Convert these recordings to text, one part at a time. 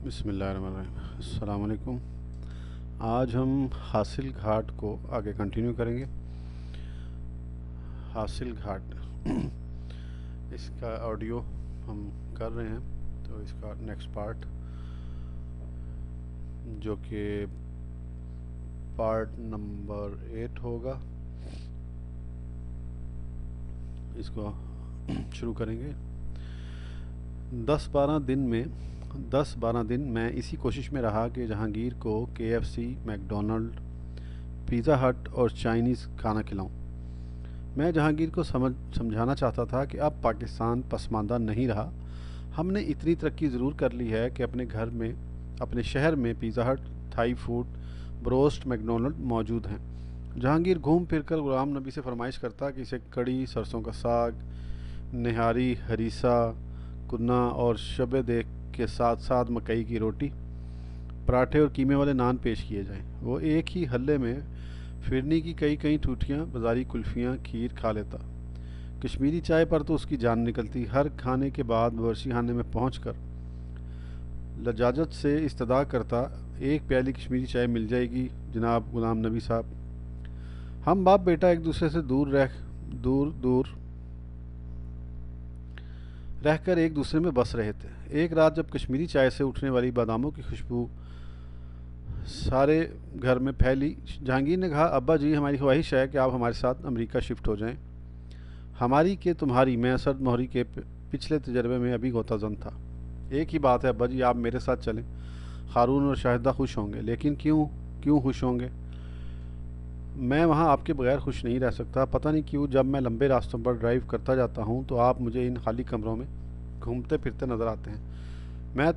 बिस्मिल्लाहिर्रहमानिर्रहीम। अस्सलाम वालेकुम। आज हम हासिल घाट को आगे कंटिन्यू करेंगे। हासिल घाट इसका ऑडियो हम कर रहे हैं, तो इसका नेक्स्ट पार्ट जो कि पार्ट नंबर 8 होगा, इसको शुरू करेंगे। 10-12 दिन मैं इसी कोशिश में रहा कि जहांगीर को KFC, मैकडोनल्ड, पिज़्ज़ा हट और चाइनीज़ खाना खिलाऊं। मैं जहांगीर को समझाना चाहता था कि अब पाकिस्तान पसमानदा नहीं रहा। हमने इतनी तरक्की ज़रूर कर ली है कि अपने शहर में पिज़्ज़ा हट, थाई फूड, ब्रोस्ट, मैकडोनल्ड मौजूद हैं। जहांगीर घूम फिर कर गुलाम नबी से फरमाइश करता कि इसे कड़ी, सरसों का साग, निहारी, हरीसा, कुन्ना और शबे देख के साथ साथ मकई की रोटी, पराठे और कीमे वाले नान पेश किए जाएं। वो एक ही हल्ले में फिरनी की कई कई ठूठियाँ, बाजारी कुल्फ़ियाँ, खीर खा लेता। कश्मीरी चाय पर तो उसकी जान निकलती। हर खाने के बाद बावर्ची खाने में पहुंचकर लजाजत से इस्तदा करता, एक प्याली कश्मीरी चाय मिल जाएगी जनाब गुलाम नबी साहब। हम बाप बेटा एक दूसरे से दूर दूर रहकर एक दूसरे में बस रहे थे। एक रात जब कश्मीरी चाय से उठने वाली बादामों की खुशबू सारे घर में फैली, जहांगीर ने कहा, अब्बा जी, हमारी ख्वाहिश है कि आप हमारे साथ अमेरिका शिफ्ट हो जाएं। हमारी के तुम्हारी, मैं असद मोहरी के पिछले तजर्बे में अभी गोताजन था। एक ही बात है अब्बा जी, आप मेरे साथ चलें। हारून और शाहिदा खुश होंगे। लेकिन क्यों क्यों खुश होंगे? मैं वहाँ आपके बगैर खुश नहीं रह सकता। पता नहीं क्यों जब मैं लंबे रास्तों पर ड्राइव करता जाता हूँ तो आप मुझे इन खाली कमरों में घूमते फिरते नज़र आते हैं। मैं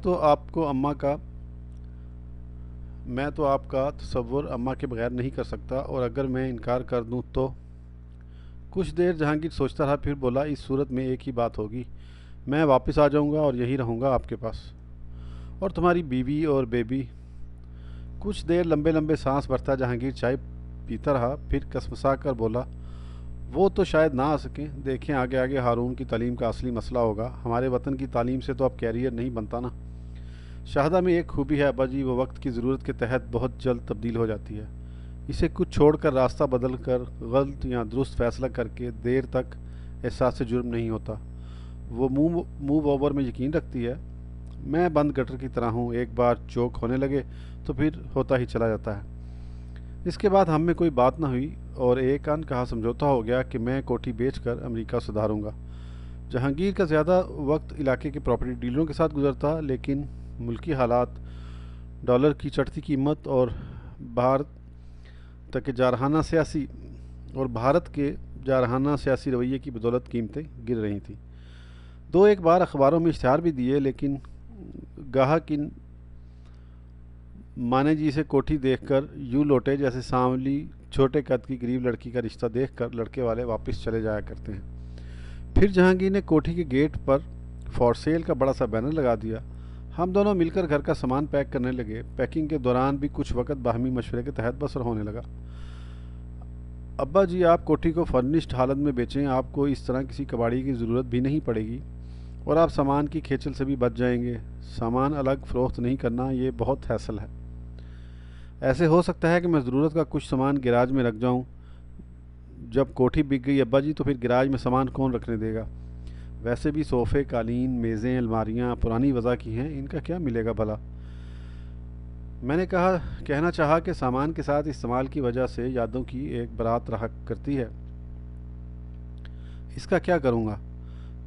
तो आपका तसव्वुर अम्मा के बगैर नहीं कर सकता, और अगर मैं इनकार कर दूं तो। कुछ देर जहांगीर सोचता रहा, फिर बोला, इस सूरत में एक ही बात होगी, मैं वापस आ जाऊंगा और यहीं रहूंगा आपके पास। और तुम्हारी बीवी और बेबी। कुछ देर लंबे लंबे सांस भरता जहांगीर चाय पीता रहा, फिर कसमसा कर बोला, वो तो शायद ना आ सकें। देखें, आगे आगे हारून की तालीम का असली मसला होगा। हमारे वतन की तालीम से तो अब कैरियर नहीं बनता ना। शाहदा में एक खूबी है अब्बा जी, वो वक्त की ज़रूरत के तहत बहुत जल्द तब्दील हो जाती है। इसे कुछ छोड़कर, रास्ता बदल कर, गलत या दुरुस्त फैसला करके देर तक एहसास जुर्म नहीं होता। वो मूव ओवर में यकीन रखती है। मैं बंद गटर की तरह हूँ, एक बार चौक होने लगे तो फिर होता ही चला जाता है। इसके बाद हम में कोई बात न हुई और एक अनकहा समझौता हो गया कि मैं कोठी बेचकर अमेरिका सुधारूंगा। जहांगीर का ज़्यादा वक्त इलाके के प्रॉपर्टी डीलरों के साथ गुजरता, लेकिन मुल्की हालात, डॉलर की चढ़ती कीमत और भारत तक के जारहाना सियासी भारत के जारहाना सियासी रवैये की बदौलत कीमतें गिर रही थीं। दो एक बार अखबारों में इश्तहार भी दिए, लेकिन गाहक इन माने जी से कोठी देखकर यूँ लौटे जैसे सांवली छोटे कद की गरीब लड़की का रिश्ता देखकर लड़के वाले वापस चले जाया करते हैं। फिर जहांगीर ने कोठी के गेट पर फॉर सेल का बड़ा सा बैनर लगा दिया। हम दोनों मिलकर घर का सामान पैक करने लगे। पैकिंग के दौरान भी कुछ वक़्त बाहमी मशवरे के तहत बसर होने लगा। अब्बा जी, आप कोठी को फर्निश्ड हालत में बेचें, आपको इस तरह किसी कबाड़ी की ज़रूरत भी नहीं पड़ेगी, और आप सामान की खेचल से भी बच जाएंगे। सामान अलग फ़रोख्त नहीं करना, ये बहुत हैसल है। ऐसे हो सकता है कि मैं ज़रूरत का कुछ सामान गैराज में रख जाऊं। जब कोठी बिक गई अब्बा जी, तो फिर गैराज में सामान कौन रखने देगा? वैसे भी सोफ़े, कालीन, मेज़ें, अलमारियां पुरानी वज़ा की हैं, इनका क्या मिलेगा भला? मैंने कहना चाहा कि सामान के साथ इस्तेमाल की वजह से यादों की एक बारात रहा करती है। इसका क्या करूँगा?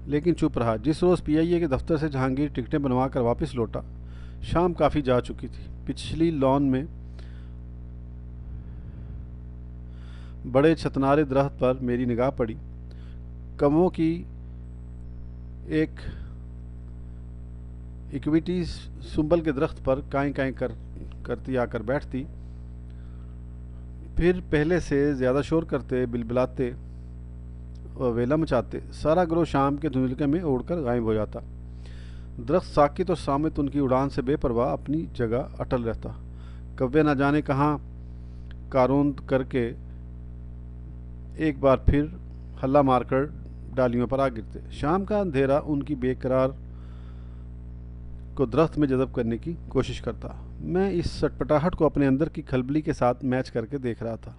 लेकिन चुप रहा। जिस रोज़ PIA के दफ्तर से जहांगीर टिकटें बनवा कर वापस लौटा, शाम काफ़ी जा चुकी थी। पिछली लॉन में बड़े छतनारे दरख्त पर मेरी निगाह पड़ी। कमों की एक इक्विटी सुंबल के दरख्त पर काएं करती आकर बैठती, फिर पहले से ज़्यादा शोर करते, बिलबिलाते और वेला मचाते सारा ग्रोह शाम के धुंधलके में उड़कर गायब हो जाता। दरख्त साकित और सामित उनकी उड़ान से बेपरवाह अपनी जगह अटल रहता। कव्वे न जाने कहाँ कारोंद करके एक बार फिर हल्ला मारकर डालियों पर आ गिरते। शाम का अंधेरा उनकी बेकरार को दरख्त में जज़ब करने की कोशिश करता। मैं इस सटपटाहट को अपने अंदर की खलबली के साथ मैच करके देख रहा था।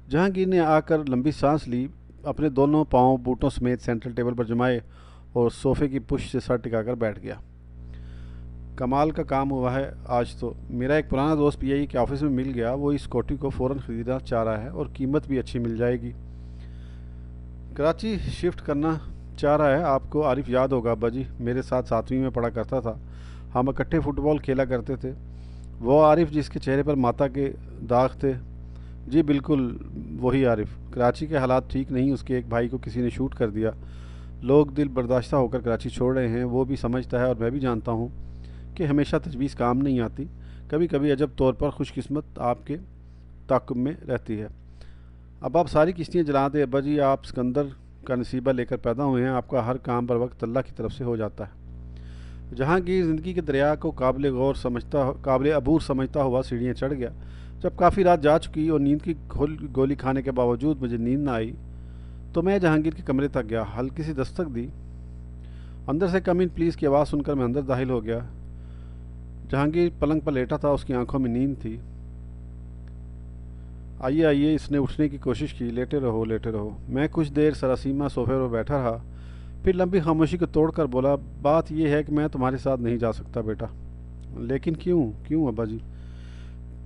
जहांगीर ने आकर लंबी सांस ली, अपने दोनों पाँव बूटों समेत सेंट्रल टेबल पर जमाए और सोफे की पुश से सर टिकाकर बैठ गया। कमाल का काम हुआ है आज तो। मेरा एक पुराना दोस्त पीआई के ऑफिस में मिल गया। वो इस कोठी को फ़ौरन ख़रीदना चाह रहा है और कीमत भी अच्छी मिल जाएगी। कराची शिफ्ट करना चाह रहा है। आपको आरिफ याद होगा अब्बा जी, मेरे साथ 7वीं में पढ़ा करता था। हम इकट्ठे फुटबॉल खेला करते थे। वो आरिफ जिसके चेहरे पर माता के दाग थे। जी बिल्कुल वही आरिफ। कराची के हालात ठीक नहीं, उसके एक भाई को किसी ने शूट कर दिया। लोग दिल बर्दाश्ता होकर कराची छोड़ रहे हैं। वो भी समझता है और मैं भी जानता हूँ कि हमेशा तजवीज़ काम नहीं आती। कभी कभी अजब तौर पर खुशकिस्मत आपके ताक़ुब में रहती है। अब आप सारी किश्तियाँ जला दें अब्बा जी, आप सिकंदर का नसीबा लेकर पैदा हुए हैं। आपका हर काम पर वक्त अल्लाह की तरफ से हो जाता है। जहांगीर ज़िंदगी के दरिया को काबिल अबूर समझता हुआ सीढ़ियाँ चढ़ गया। जब काफ़ी रात जा चुकी और नींद की गोली खाने के बावजूद मुझे नींद ना आई तो मैं जहांगीर के कमरे तक गया। हल्की सी दस्तक दी। अंदर से कम इन प्लीज़ की आवाज़ सुनकर मैं अंदर दाखिल हो गया। जहांगीर पलंग पर लेटा था, उसकी आंखों में नींद थी। आइए आइए, इसने उठने की कोशिश की। लेटे रहो लेटे रहो। मैं कुछ देर सरासीमा सोफे पर बैठा रहा, फिर लंबी खामोशी को तोड़कर बोला, बात यह है कि मैं तुम्हारे साथ नहीं जा सकता बेटा। लेकिन क्यों क्यों अब्बा जी?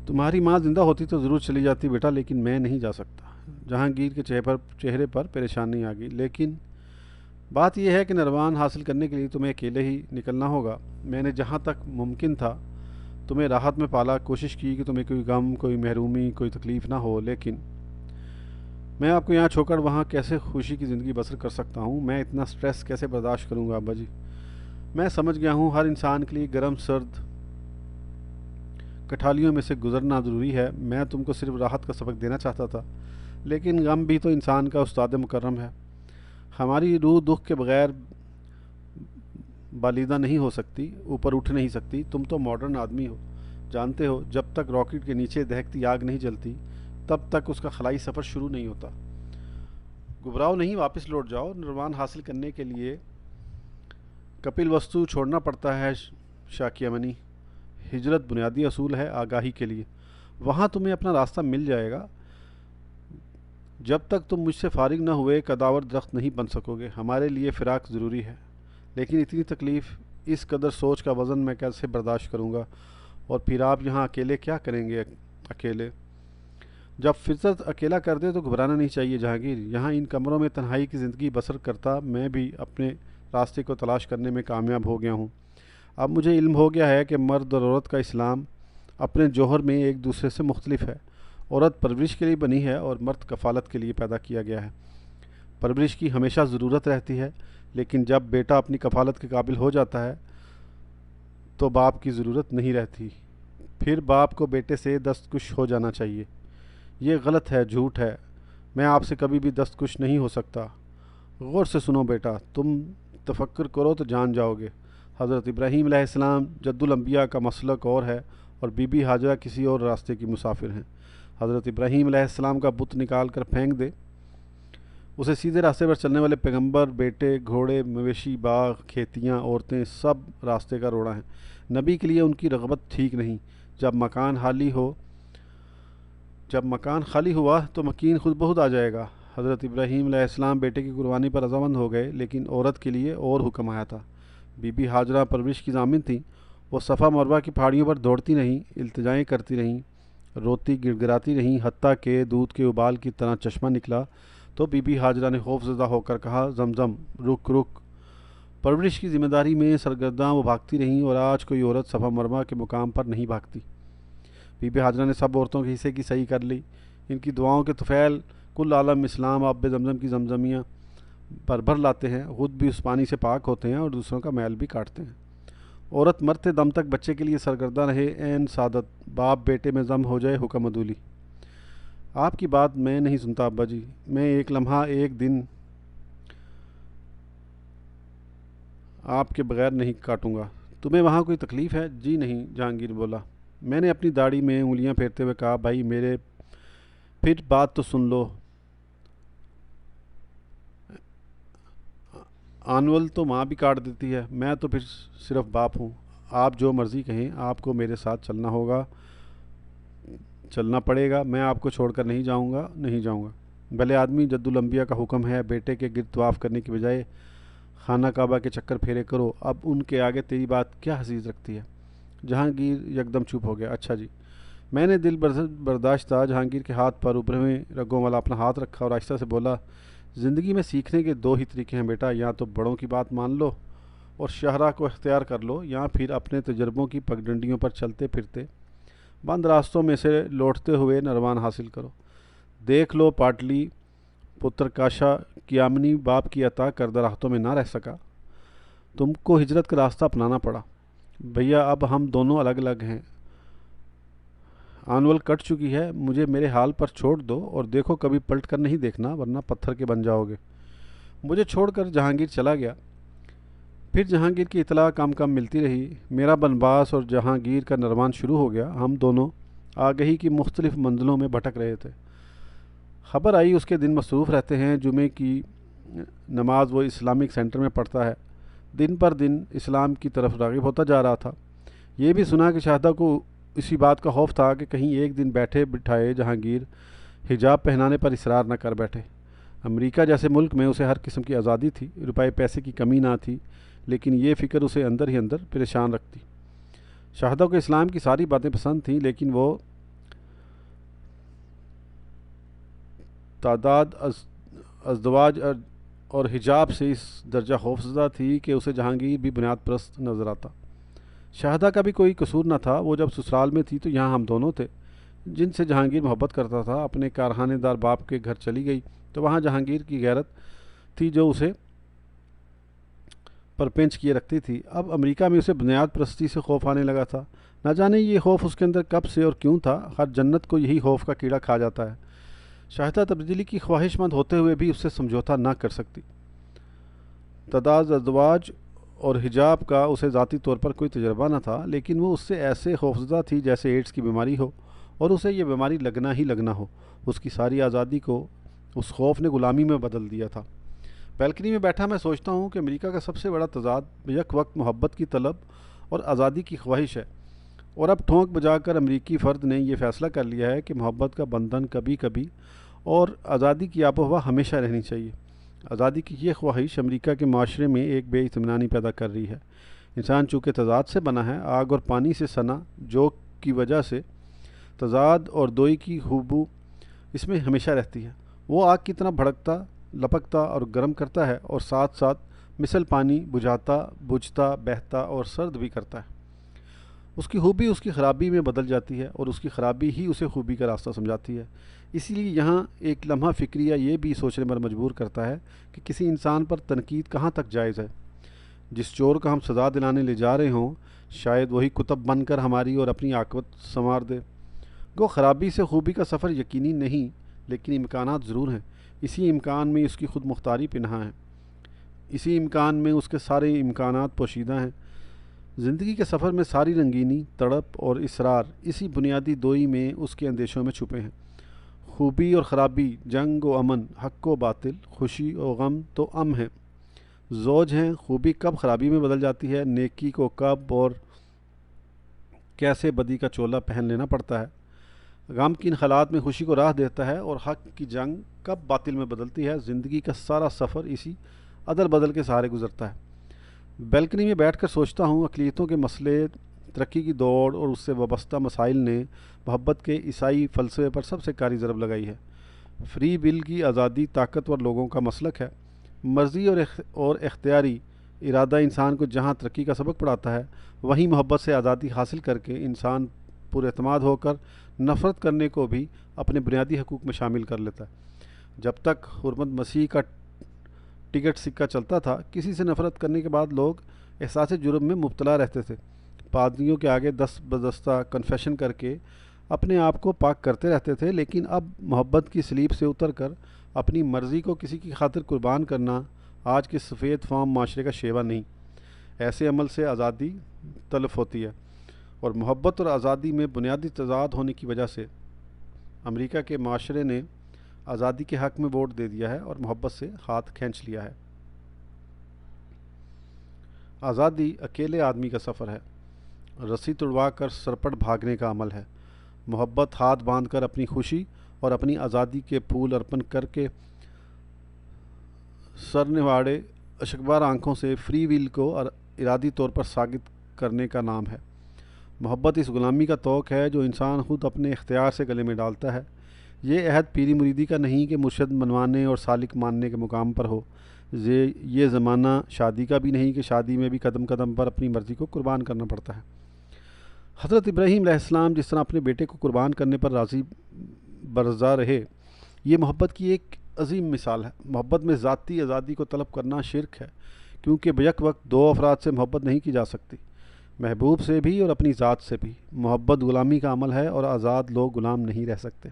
तुम्हारी माँ जिंदा होती तो ज़रूर चली जाती बेटा, लेकिन मैं नहीं जा सकता। जहांगीर के चेहरे पर परेशानी आ गई। लेकिन बात यह है कि नरवान हासिल करने के लिए तुम्हें अकेले ही निकलना होगा। मैंने जहाँ तक मुमकिन था तुम्हें राहत में पाला, कोशिश की कि तुम्हें कोई गम, कोई महरूमी, कोई तकलीफ़ ना हो। लेकिन मैं आपको यहाँ छोड़कर वहाँ कैसे खुशी की ज़िंदगी बसर कर सकता हूँ? मैं इतना स्ट्रेस कैसे बर्दाश्त करूँगा अब्बा जी? मैं समझ गया हूँ हर इंसान के लिए गर्म सर्द कठालियों में से गुजरना ज़रूरी है। मैं तुमको सिर्फ राहत का सबक देना चाहता था, लेकिन गम भी तो इंसान का उस्ताद मुकर्रम है। हमारी रूह दुख के बगैर बालिदा नहीं हो सकती, ऊपर उठ नहीं सकती। तुम तो मॉडर्न आदमी हो, जानते हो जब तक रॉकेट के नीचे दहकती आग नहीं जलती तब तक उसका खलाई सफ़र शुरू नहीं होता। घबराओ नहीं, वापस लौट जाओ। निर्वाण हासिल करने के लिए कपिल वस्तु छोड़ना पड़ता है शाकिया मनी। हिजरत बुनियादी असूल है आगाही के लिए। वहाँ तुम्हें अपना रास्ता मिल जाएगा। जब तक तुम मुझसे फारिग न हुए कदावर दरख्त नहीं बन सकोगे। हमारे लिए फ़िराक ज़रूरी है, लेकिन इतनी तकलीफ़, इस कदर सोच का वज़न मैं कैसे बर्दाश्त करूँगा? और फिर आप यहाँ अकेले क्या करेंगे? अकेले जब फितरत अकेला कर दे तो घबराना नहीं चाहिए जहांगीर। यहाँ इन कमरों में तन्हाई की ज़िंदगी बसर करता मैं भी अपने रास्ते को तलाश करने में कामयाब हो गया हूँ। अब मुझे इल्म हो गया है कि मर्द और औरत का इस्लाम अपने जौहर में एक दूसरे से मुख्तलिफ है। औरत परवरिश के लिए बनी है और मर्द कफ़ालत के लिए पैदा किया गया है। परवरिश की हमेशा ज़रूरत रहती है, लेकिन जब बेटा अपनी कफ़ालत के काबिल हो जाता है तो बाप की ज़रूरत नहीं रहती। फिर बाप को बेटे से दस्तकुश हो जाना चाहिए। ये गलत है, झूठ है। मैं आपसे कभी भी दस्तकुश नहीं हो सकता। गौर से सुनो बेटा, तुम तफक्कर करो तो जान जाओगे। हज़रत इब्राहीम अलैहिस्सलाम जद्दुल अंबिया का मसलक और है और बीबी हाजरा किसी और रास्ते की मुसाफिर हैं। हज़रत इब्राहीम अलैहिस्सलाम का बुत निकाल कर फेंक दे, उसे सीधे रास्ते पर चलने वाले पैगंबर, बेटे, घोड़े, मवेशी, बाग, खेतियाँ, औरतें सब रास्ते का रोड़ा हैं। नबी के लिए उनकी रग़बत ठीक नहीं। जब मकान खाली हुआ तो मकीन खुद बहुत आ जाएगा। हज़रत इब्राहीम अलैहिस्सलाम बेटे की कुर्बानी पर रज़ामंद हो गए, लेकिन औरत के लिए और हुक्म आया था। बीबी हाजरा परवरिश की ज़ामिन थी। वो सफ़ा मरवा की पहाड़ियों पर दौड़ती रहीं, इल्तिजाएँ करती रहीं, रोती गिड़गिड़ाती रहीं, हत्ता के दूध के उबाल की तरह चश्मा निकला तो बीबी हाजरा ने खौफज़दा होकर कहा, ज़मज़म रुक रुक। परवरिश की जिम्मेदारी में सरगर्दा वो भागती रहीं और आज कोई औरत सफ़ा मरवा के मुकाम पर नहीं भागती। बीबी हाजरा ने सब औरतों के हिस्से की सही कर ली। इनकी दुआओं के तुफ़ैल कुल आलम इस्लाम आब ज़मज़म की ज़मज़मियाँ भर लाते हैं, ख़ुद भी उस पानी से पाक होते हैं और दूसरों का मैल भी काटते हैं। औरत मरते दम तक बच्चे के लिए सरगर्दा रहे। ऐन सादत, बाप बेटे में ज़म हो जाए, हुक्म अदूली। आपकी बात मैं नहीं सुनता अब्बा जी। मैं एक लम्हा, एक दिन आपके बगैर नहीं काटूंगा। तुम्हें वहाँ कोई तकलीफ़ है? जी नहीं, जहांगीर बोला। मैंने अपनी दाढ़ी में उंगलियां फेरते हुए कहा, भाई मेरे, फिर बात तो सुन लो। आनवल तो माँ भी काट देती है, मैं तो फिर सिर्फ बाप हूँ। आप जो मर्ज़ी कहें, आपको मेरे साथ चलना पड़ेगा। मैं आपको छोड़कर नहीं जाऊंगा, नहीं जाऊंगा। भले आदमी, जद्दुल अंबिया का हुक्म है, बेटे के गिर्द तवाफ़ करने की बजाय खाना काबा के चक्कर फेरे करो। अब उनके आगे तेरी बात क्या हसीस रखती है? जहांगीर यकदम चुप हो गया। अच्छा जी। मैंने दिल बर्दाश्ता जहांगीर के हाथ पर उभरे हुए रगों वाला अपना हाथ रखा और आहिस्ता से बोला, ज़िंदगी में सीखने के दो ही तरीके हैं बेटा, या तो बड़ों की बात मान लो और शहरा को इख्तियार कर लो, या फिर अपने तजर्बों की पगडंडियों पर चलते फिरते बंद रास्तों में से लौटते हुए नरवान हासिल करो। देख लो, पाटली पुत्र काशा कियामनी बाप की अता करदा राहतों में ना रह सका, तुमको हिजरत का रास्ता अपनाना पड़ा। भैया अब हम दोनों अलग अलग हैं, आनवल कट चुकी है, मुझे मेरे हाल पर छोड़ दो और देखो कभी पलट कर नहीं देखना, वरना पत्थर के बन जाओगे। मुझे छोड़कर जहांगीर चला गया। फिर जहांगीर की इतला कम कम मिलती रही। मेरा बनवास और जहांगीर का नरमान शुरू हो गया। हम दोनों आगही की मुख्तलिफ मंजिलों में भटक रहे थे। खबर आई उसके दिन मसरूफ़ रहते हैं, जुमे की नमाज वो इस्लामिक सेंटर में पढ़ता है। दिन पर दिन इस्लाम की तरफ राग़िब होता जा रहा था। ये भी सुना कि शाहदा को इसी बात का खौफ था कि कहीं एक दिन बैठे बिठाए जहांगीर हिजाब पहनाने पर इसरार न कर बैठे। अमेरिका जैसे मुल्क में उसे हर किस्म की आज़ादी थी, रुपए पैसे की कमी ना थी, लेकिन ये फ़िक्र उसे अंदर ही अंदर परेशान रखती। शाहदा को इस्लाम की सारी बातें पसंद थीं, लेकिन वो तादाद अजदवाज और हिजाब से इस दर्जा खौफज़दा थी कि उसे जहांगीर भी बुनियाद परस्त नज़र आता। शाहदा का भी कोई कसूर न था। वो जब ससुराल में थी तो यहाँ हम दोनों थे। जिनसे जहांगीर मोहब्बत करता था अपने कारखानेदार बाप के घर चली गई तो वहाँ जहांगीर की गैरत थी जो उसे परपेंच किए रखती थी। अब अमेरिका में उसे बुनियाद परस्ती से खौफ आने लगा था। न जाने ये खौफ उसके अंदर कब से और क्यों था। हर जन्नत को यही खौफ का कीड़ा खा जाता है। शाहदा तब्दीली की ख्वाहिशमंद होते हुए भी उससे समझौता न कर सकती। तदाद अजवाज और हिजाब का उसे ज़ाती तौर पर कोई तजर्बा न था, लेकिन वो उससे ऐसे खौफज़दा थी जैसे एड्स की बीमारी हो और उसे ये बीमारी लगना ही लगना हो। उसकी सारी आज़ादी को उस खौफ ने ग़ुलामी में बदल दिया था। बैल्कनी में बैठा मैं सोचता हूँ कि अमेरिका का सबसे बड़ा तजाद यक वक्त मोहब्बत की तलब और आज़ादी की ख्वाहिश है, और अब ठोंक बजाकर अमेरिकी फ़र्द ने यह फ़ैसला कर लिया है कि मोहब्बत का बंधन कभी कभी और आज़ादी की आबो हवा हमेशा रहनी चाहिए। आज़ादी की ये ख्वाहिश अमेरिका के माशरे में एक बेइत्मीनानी पैदा कर रही है। इंसान चूँकि तजाद से बना है, आग और पानी से सना, जो की वजह से तजाद और दोई की खूबू इसमें हमेशा रहती है। वो आग की तरह भड़कता, लपकता और गर्म करता है, और साथ साथ मिसल पानी बुझाता, बुझता, बहता और सर्द भी करता है। उसकी खूबी उसकी ख़राबी में बदल जाती है और उसकी ख़राबी ही उसे खूबी का रास्ता समझाती है। इसीलिए यहाँ एक लम्हा फ़िक्रिया ये भी सोचने पर मजबूर करता है कि किसी इंसान पर तनकीद कहाँ तक जायज़ है। जिस चोर को हम सज़ा दिलाने ले जा रहे हों, शायद वही कुतब बनकर हमारी और अपनी आकबत संवार दे। गो ख़राबी से खूबी का सफ़र यकीनी नहीं, लेकिन इम्कानात ज़रूर हैं। इसी इम्कान में उसकी खुद मुख्तारी पिन्हा है। इसी इम्कान में उसके सारे इम्कानात पोशीदा हैं। ज़िंदगी के सफ़र में सारी रंगीनी, तड़प और इसरार इसी बुनियादी दोई में, उसके अंदेशों में छुपे हैं। खूबी और ख़राबी, जंग व अमन, हक़ व बातिल, खुशी और गम तो अम हैं, ज़ौज हैं। खूबी कब ख़राबी में बदल जाती है, नेकी को कब और कैसे बदी का चोला पहन लेना पड़ता है, गम की इन हालात में खुशी को राह देता है, और हक़ की जंग कब बातिल में बदलती है। ज़िंदगी का सारा सफ़र इसी अदल बदल के सहारे गुजरता है। बैल्कनी में बैठकर सोचता हूँ, अक़लियतों के मसले, तरक्की की दौड़ और उससे वाबस्ता मसाइल ने मोहब्बत के ईसाई फ़लसफ़े पर सबसे कारी ज़रब लगाई है। फ्री विल की आज़ादी ताकतवर लोगों का मसलक है। मर्ज़ी और इख्तियारी इरादा इंसान को जहाँ तरक्की का सबक पढ़ाता है, वहीं मोहब्बत से आज़ादी हासिल करके इंसान पुरएतमाद होकर नफ़रत करने को भी अपने बुनियादी हकूक़ में शामिल कर लेता है। जब तक हुर्मत मसीह का टिकट सिक्का चलता था, किसी से नफ़रत करने के बाद लोग एहसास जुर्म में मुब्तला रहते थे। पादरियों के आगे दस बदस्ता कन्फेशन करके अपने आप को पाक करते रहते थे। लेकिन अब मोहब्बत की सलीब से उतर कर अपनी मर्ज़ी को किसी की खातिर कुर्बान करना आज के सफ़ेद फार्म माशरे का शेवा नहीं। ऐसे अमल से आज़ादी तलफ़ होती है, और मोहब्बत और आज़ादी में बुनियादी तज़ाद होने की वजह से अमेरिका के माशरे ने आज़ादी के हक़ में वोट दे दिया है और मोहब्बत से हाथ खींच लिया है। आज़ादी अकेले आदमी का सफ़र है। रस्सी तुड़वा कर सरपट भागने का अमल है। मोहब्बत हाथ बांधकर अपनी खुशी और अपनी आज़ादी के फूल अर्पण करके सर निवाड़े अशकबार आंखों से फ्री विल को इरादी तौर पर साबित करने का नाम है। मोहब्बत इस गुलामी का तोक़ है जो इंसान खुद अपने इख्तियार से गले में डालता है। ये अहद पीरी मुरीदी का नहीं कि मुर्शद मनवाने और सालिक मानने के मुकाम पर हो। ये ज़माना शादी का भी नहीं कि शादी में भी कदम कदम पर अपनी मर्ज़ी को कुर्बान करना पड़ता है। हज़रत इब्राहीम अलैहिस्सलाम जिस तरह अपने बेटे को कुर्बान करने पर राज़ी बरज़ा रहे, ये मोहब्बत की एक अजीम मिसाल है। मोहब्बत में ज़ाती आज़ादी को तलब करना शिरक है, क्योंकि बेक वक्त दो अफराद से मोहब्बत नहीं की जा सकती, महबूब से भी और अपनी ज़ात से भी। मोहब्बत गुलामी का अमल है और आज़ाद लोग गुलाम नहीं रह सकते।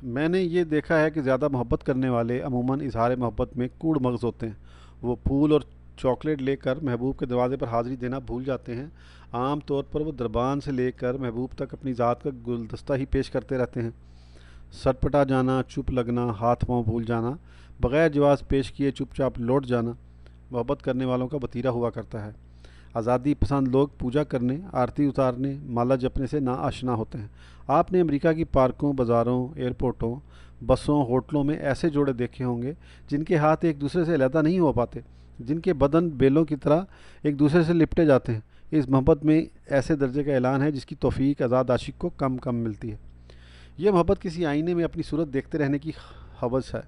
मैंने ये देखा है कि ज़्यादा मोहब्बत करने वाले अमूमन इजहार मोहब्बत में कूड़ मगज़ होते हैं। वो फूल और चॉकलेट लेकर महबूब के दरवाज़े पर हाज़िरी देना भूल जाते हैं। आम तौर पर वो दरबान से लेकर महबूब तक अपनी ज़ात का गुलदस्ता ही पेश करते रहते हैं। सटपटा जाना, चुप लगना, हाथ पाँव भूल जाना, बग़ैर जवाब पेश किए चुपचाप लौट जाना मोहब्बत करने वालों का वतीरा हुआ करता है। आज़ादी पसंद लोग पूजा करने, आरती उतारने, माला जपने से ना आशना होते हैं। आपने अमेरिका की पार्कों, बाज़ारों, एयरपोर्टों, बसों, होटलों में ऐसे जोड़े देखे होंगे जिनके हाथ एक दूसरे से अलहदा नहीं हो पाते, जिनके बदन बेलों की तरह एक दूसरे से लिपटे जाते हैं। इस मोहब्बत में ऐसे दर्जे का ऐलान है जिसकी तौफीक आज़ाद आशिक को कम कम मिलती है। यह मोहब्बत किसी आईने में अपनी सूरत देखते रहने की हवस है।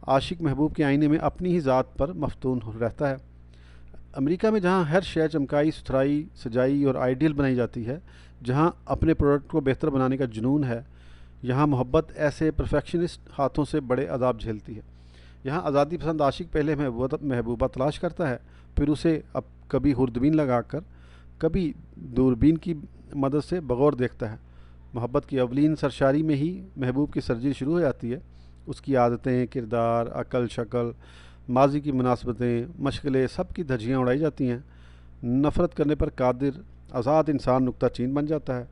आशिक महबूब के आईने में अपनी ही ज़ात पर मफ्तून रहता है। अमेरिका में जहाँ हर शय चमकाई, सुथराई, सजाई और आइडियल बनाई जाती है, जहाँ अपने प्रोडक्ट को बेहतर बनाने का जुनून है, यहाँ मोहब्बत ऐसे परफेक्शनिस्ट हाथों से बड़े अजाब झेलती है। यहाँ आज़ादी पसंद आशिक पहले महबूबा तलाश करता है, फिर उसे अब कभी हुरदबीन लगाकर, कभी दूरबीन की मदद से बगौर देखता है। मोहब्बत की अवलीन सरशारी में ही महबूब की सर्जरी शुरू हो जाती है। उसकी आदतें, किरदार, अकल, शक्ल, माजी की मुनासबतें, मशगलें, सब की धज्जियाँ उड़ाई जाती हैं। नफ़रत करने पर कादिर आज़ाद इंसान नुक्ता चीन बन जाता है।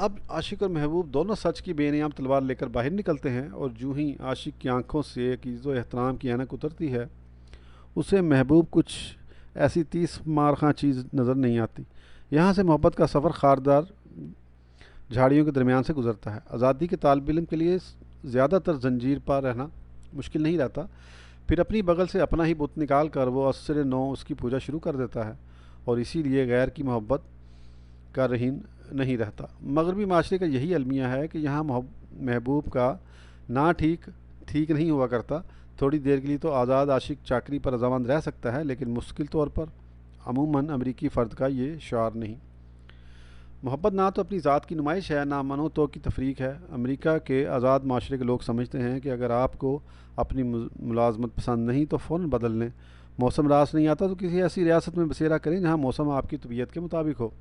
अब आशिक और महबूब दोनों सच की बेनियाम तलवार लेकर बाहर निकलते हैं, और जूँ ही आशिक की आंखों से इज़्ज़ो एहतराम की ऐनक उतरती है, उसे महबूब कुछ ऐसी 30 मारखा चीज़ नज़र नहीं आती। यहाँ से मोहब्बत का सफ़र खारदार झाड़ियों के दरमियान से गुजरता है। आज़ादी के तालिब इल्म के लिए ज़्यादातर जंजीर पर रहना मुश्किल नहीं रहता। फिर अपनी बगल से अपना ही बुत निकाल कर वो असर नौ उसकी पूजा शुरू कर देता है, और इसीलिए गैर की मोहब्बत का रहीन नहीं रहता। मगरबी माशरे का यही अलमिया है कि यहाँ महबूब का ना ठीक नहीं हुआ करता। थोड़ी देर के लिए तो आज़ाद आशिक चाकरी पर रज़ामंद रह सकता है, लेकिन मुश्किल तौर पर अमूमन अमरीकी फ़र्द का ये शार नहीं। मोहब्बत ना तो अपनी ज़ात की नुमाइश है, ना मनो तो की तफरीक है। अमेरिका के आज़ाद माशरे के लोग समझते हैं कि अगर आपको अपनी मुलाजमत पसंद नहीं तो फ़ौरन बदल लें। मौसम रास नहीं आता तो किसी ऐसी रियासत में बसेरा करें जहाँ मौसम आपकी तबीयत के मुताबिक हो।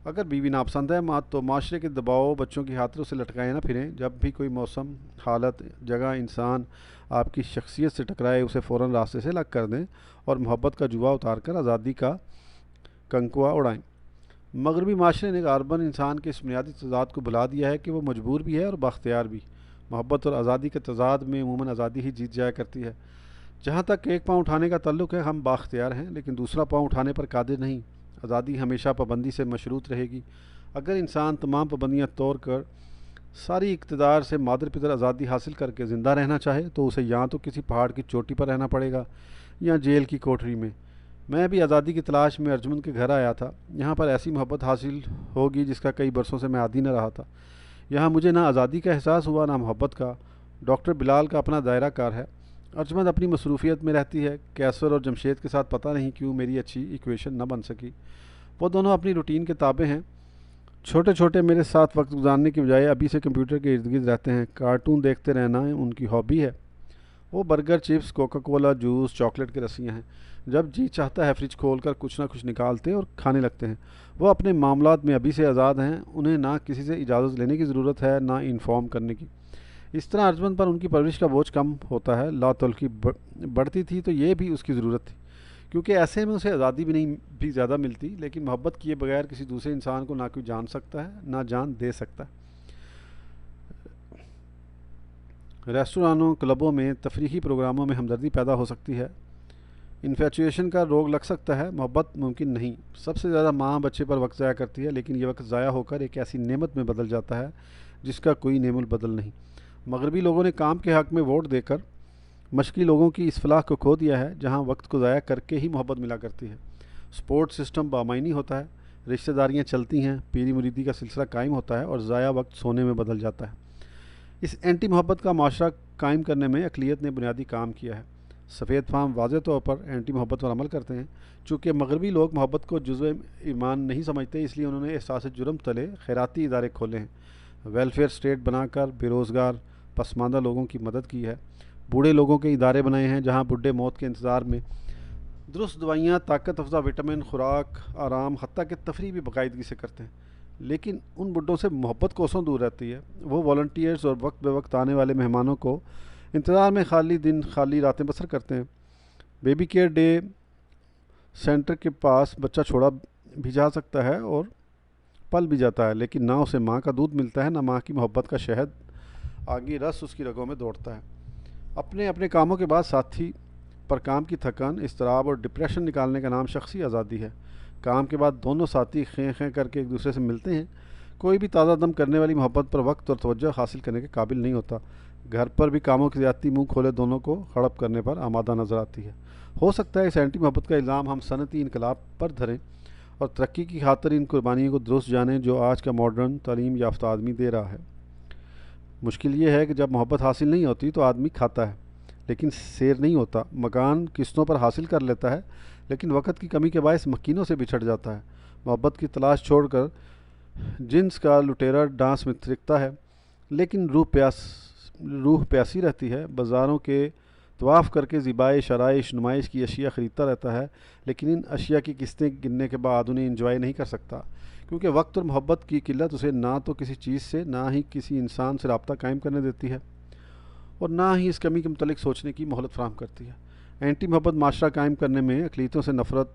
अगर बीवी नापसंद है तो माशरे के दबाव, बच्चों की खातिर उसे लटकाए ना फिरें। जब भी कोई मौसम, हालत, जगह, इंसान आपकी शख्सियत से टकराए, उसे फ़ौरन रास्ते से अलग कर दें और मोहब्बत का जुआ उतार कर आज़ादी का कंकुआ उड़ाएँ। मगरबी माशरे ने अर्बन इंसान के इस बुनियादी तज़ाद को भुला दिया है कि वो मजबूर भी है और बाख्तियार भी। मोहब्बत और आज़ादी के तज़ाद में अमूमन आज़ादी ही जीत जाया करती है। जहाँ तक एक पाँव उठाने का ताल्लुक़ है, हम बाख्तियार हैं, लेकिन दूसरा पाँव उठाने पर कादिर नहीं। आज़ादी हमेशा पाबंदी से मशरूत रहेगी। अगर इंसान तमाम पाबंदियाँ तोड़ कर सारी इक़्तिदार से मादर पितर आज़ादी हासिल करके ज़िंदा रहना चाहे, तो उसे या तो किसी पहाड़ की चोटी पर रहना पड़ेगा या जेल की कोठरी में। मैं भी आज़ादी की तलाश में अर्जुमंद के घर आया था। यहाँ पर ऐसी मोहब्बत हासिल होगी जिसका कई बरसों से मैं आदी न रहा था। यहाँ मुझे ना आज़ादी का एहसास हुआ, ना मोहब्बत का। डॉक्टर बिलाल का अपना दायरा कार है। अर्जुमंद अपनी मसरूफ़ियत में रहती है। कैसर और जमशेद के साथ पता नहीं क्यों मेरी अच्छी इक्वेशन न बन सकी। वो दोनों अपनी रूटीन के ताबे हैं। छोटे छोटे मेरे साथ वक्त गुजारने की बजाय अभी से कंप्यूटर के इर्द गिर्द रहते हैं। कार्टून देखते रहना उनकी हॉबी है। वो burger, chips, Coca Cola, juice, chocolate के रसियाँ हैं। जब जी चाहता है फ्रिज खोलकर कुछ ना कुछ निकालते और खाने लगते हैं। वो अपने मामलात में अभी से आज़ाद हैं। उन्हें ना किसी से इजाज़त लेने की ज़रूरत है, ना इन्फॉर्म करने की। इस तरह अर्जुमंद पर उनकी परवरिश का बोझ कम होता है। लातौल की बढ़ती थी तो ये भी उसकी ज़रूरत थी, क्योंकि ऐसे में उसे आज़ादी भी ज़्यादा मिलती। लेकिन मोहब्बत किए बगैर किसी दूसरे इंसान को ना कोई जान सकता है, ना जान दे सकता है। रेस्टोरानों, क्लबों में, तफरीही प्रोग्रामों में हमदर्दी पैदा हो सकती है, इन्फेचुएशन का रोग लग सकता है, मोहब्बत मुमकिन नहीं। सबसे ज़्यादा माँ बच्चे पर वक्त ज़ाया करती है, लेकिन ये वक्त ज़ाया होकर एक ऐसी नेमत में बदल जाता है जिसका कोई नेमुल बदल नहीं। मगरबी लोगों ने काम के हक़ में वोट देकर मशरक़ी लोगों की इस फलाह को खो दिया है जहाँ वक्त को ज़ाया करके ही मोहब्बत मिला करती है। स्पोर्ट सिस्टम बामायनी होता है, रिश्तेदारियाँ चलती हैं, पीरी मुरीदी का सिलसिला कायम होता है और ज़ाया वक्त सोने में बदल जाता है। इस एंटी मोहब्बत का माशरा कायम करने में अक़लियत ने बुनियादी काम किया है। सफ़ेद फाम वाज़े तौर पर एंटी मोहब्बत पर अमल करते हैं। चूँकि मगरबी लोग मोहब्बत को जुज़्व ईमान नहीं समझते, इसलिए उन्होंने एहसास जुर्म तले खैराती इदारे खोले हैं, वेलफेयर स्टेट बनाकर बेरोज़गार पसमानदा लोगों की मदद की है, बूढ़े लोगों के इदारे बनाए हैं जहाँ बुढ़े मौत के इंतज़ार में दुरुस्त दवाइयाँ, ताकत अफ़ज़ा विटामिन, खुराक, आराम, हत्ता कि तफरीह भी बाकायदगी से करते हैं। लेकिन उन बुड्ढों से मोहब्बत कोसों दूर रहती है। वो वॉलंटियर्स और वक्त बे वक्त आने वाले मेहमानों को इंतज़ार में खाली दिन खाली रातें बसर करते हैं। बेबी केयर डे सेंटर के पास बच्चा छोड़ा भी जा सकता है और पल भी जाता है, लेकिन ना उसे माँ का दूध मिलता है, ना माँ की मोहब्बत का शहद आगे रस उसकी रगों में दौड़ता है। अपने अपने कामों के बाद साथी पर काम की थकान, इज़्तिराब और डिप्रेशन निकालने का नाम शख्सी आज़ादी है। काम के बाद दोनों साथी खें खें करके एक दूसरे से मिलते हैं। कोई भी ताज़ा दम करने वाली मोहब्बत पर वक्त और तवज्जो हासिल करने के काबिल नहीं होता। घर पर भी कामों की ज़्यादती मुँह खोले दोनों को हड़प करने पर आमादा नज़र आती है। हो सकता है इस एंटी मोहब्बत का इल्ज़ाम हम सनती इनकलाब पर धरें और तरक्की की खातिर इन कुर्बानियों को दुरुस्त जानें जो आज का मॉडर्न तालीम याफ्ता आदमी दे रहा है। मुश्किल ये है कि जब मोहब्बत हासिल नहीं होती तो आदमी खाता है लेकिन शेर नहीं होता। मकान किस्तों पर हासिल कर लेता है लेकिन वक़्त की कमी के बायस मकीनों से बिछड़ जाता है। मोहब्बत की तलाश छोड़कर जिन्स का लुटेरा डांस में थिरकता है, लेकिन रूह प्यासी रहती है। बाज़ारों के तवाफ़ करके ज़िबाए शराइश नुमाइश की अशिया ख़रीदता रहता है, लेकिन इन अशिया की किस्तें गिनने के बाद उन्हें इंजॉय नहीं कर सकता, क्योंकि वक्त और मोहब्बत की किल्लत उसे ना तो किसी चीज़ से, ना ही किसी इंसान से रब्ता कायम करने देती है और ना ही इस कमी के मुतल्लिक़ सोचने की मोहलत फ़राहम करती है। एंटी मोहब्बत माशरा कायम करने में अक़लियतों से नफ़रत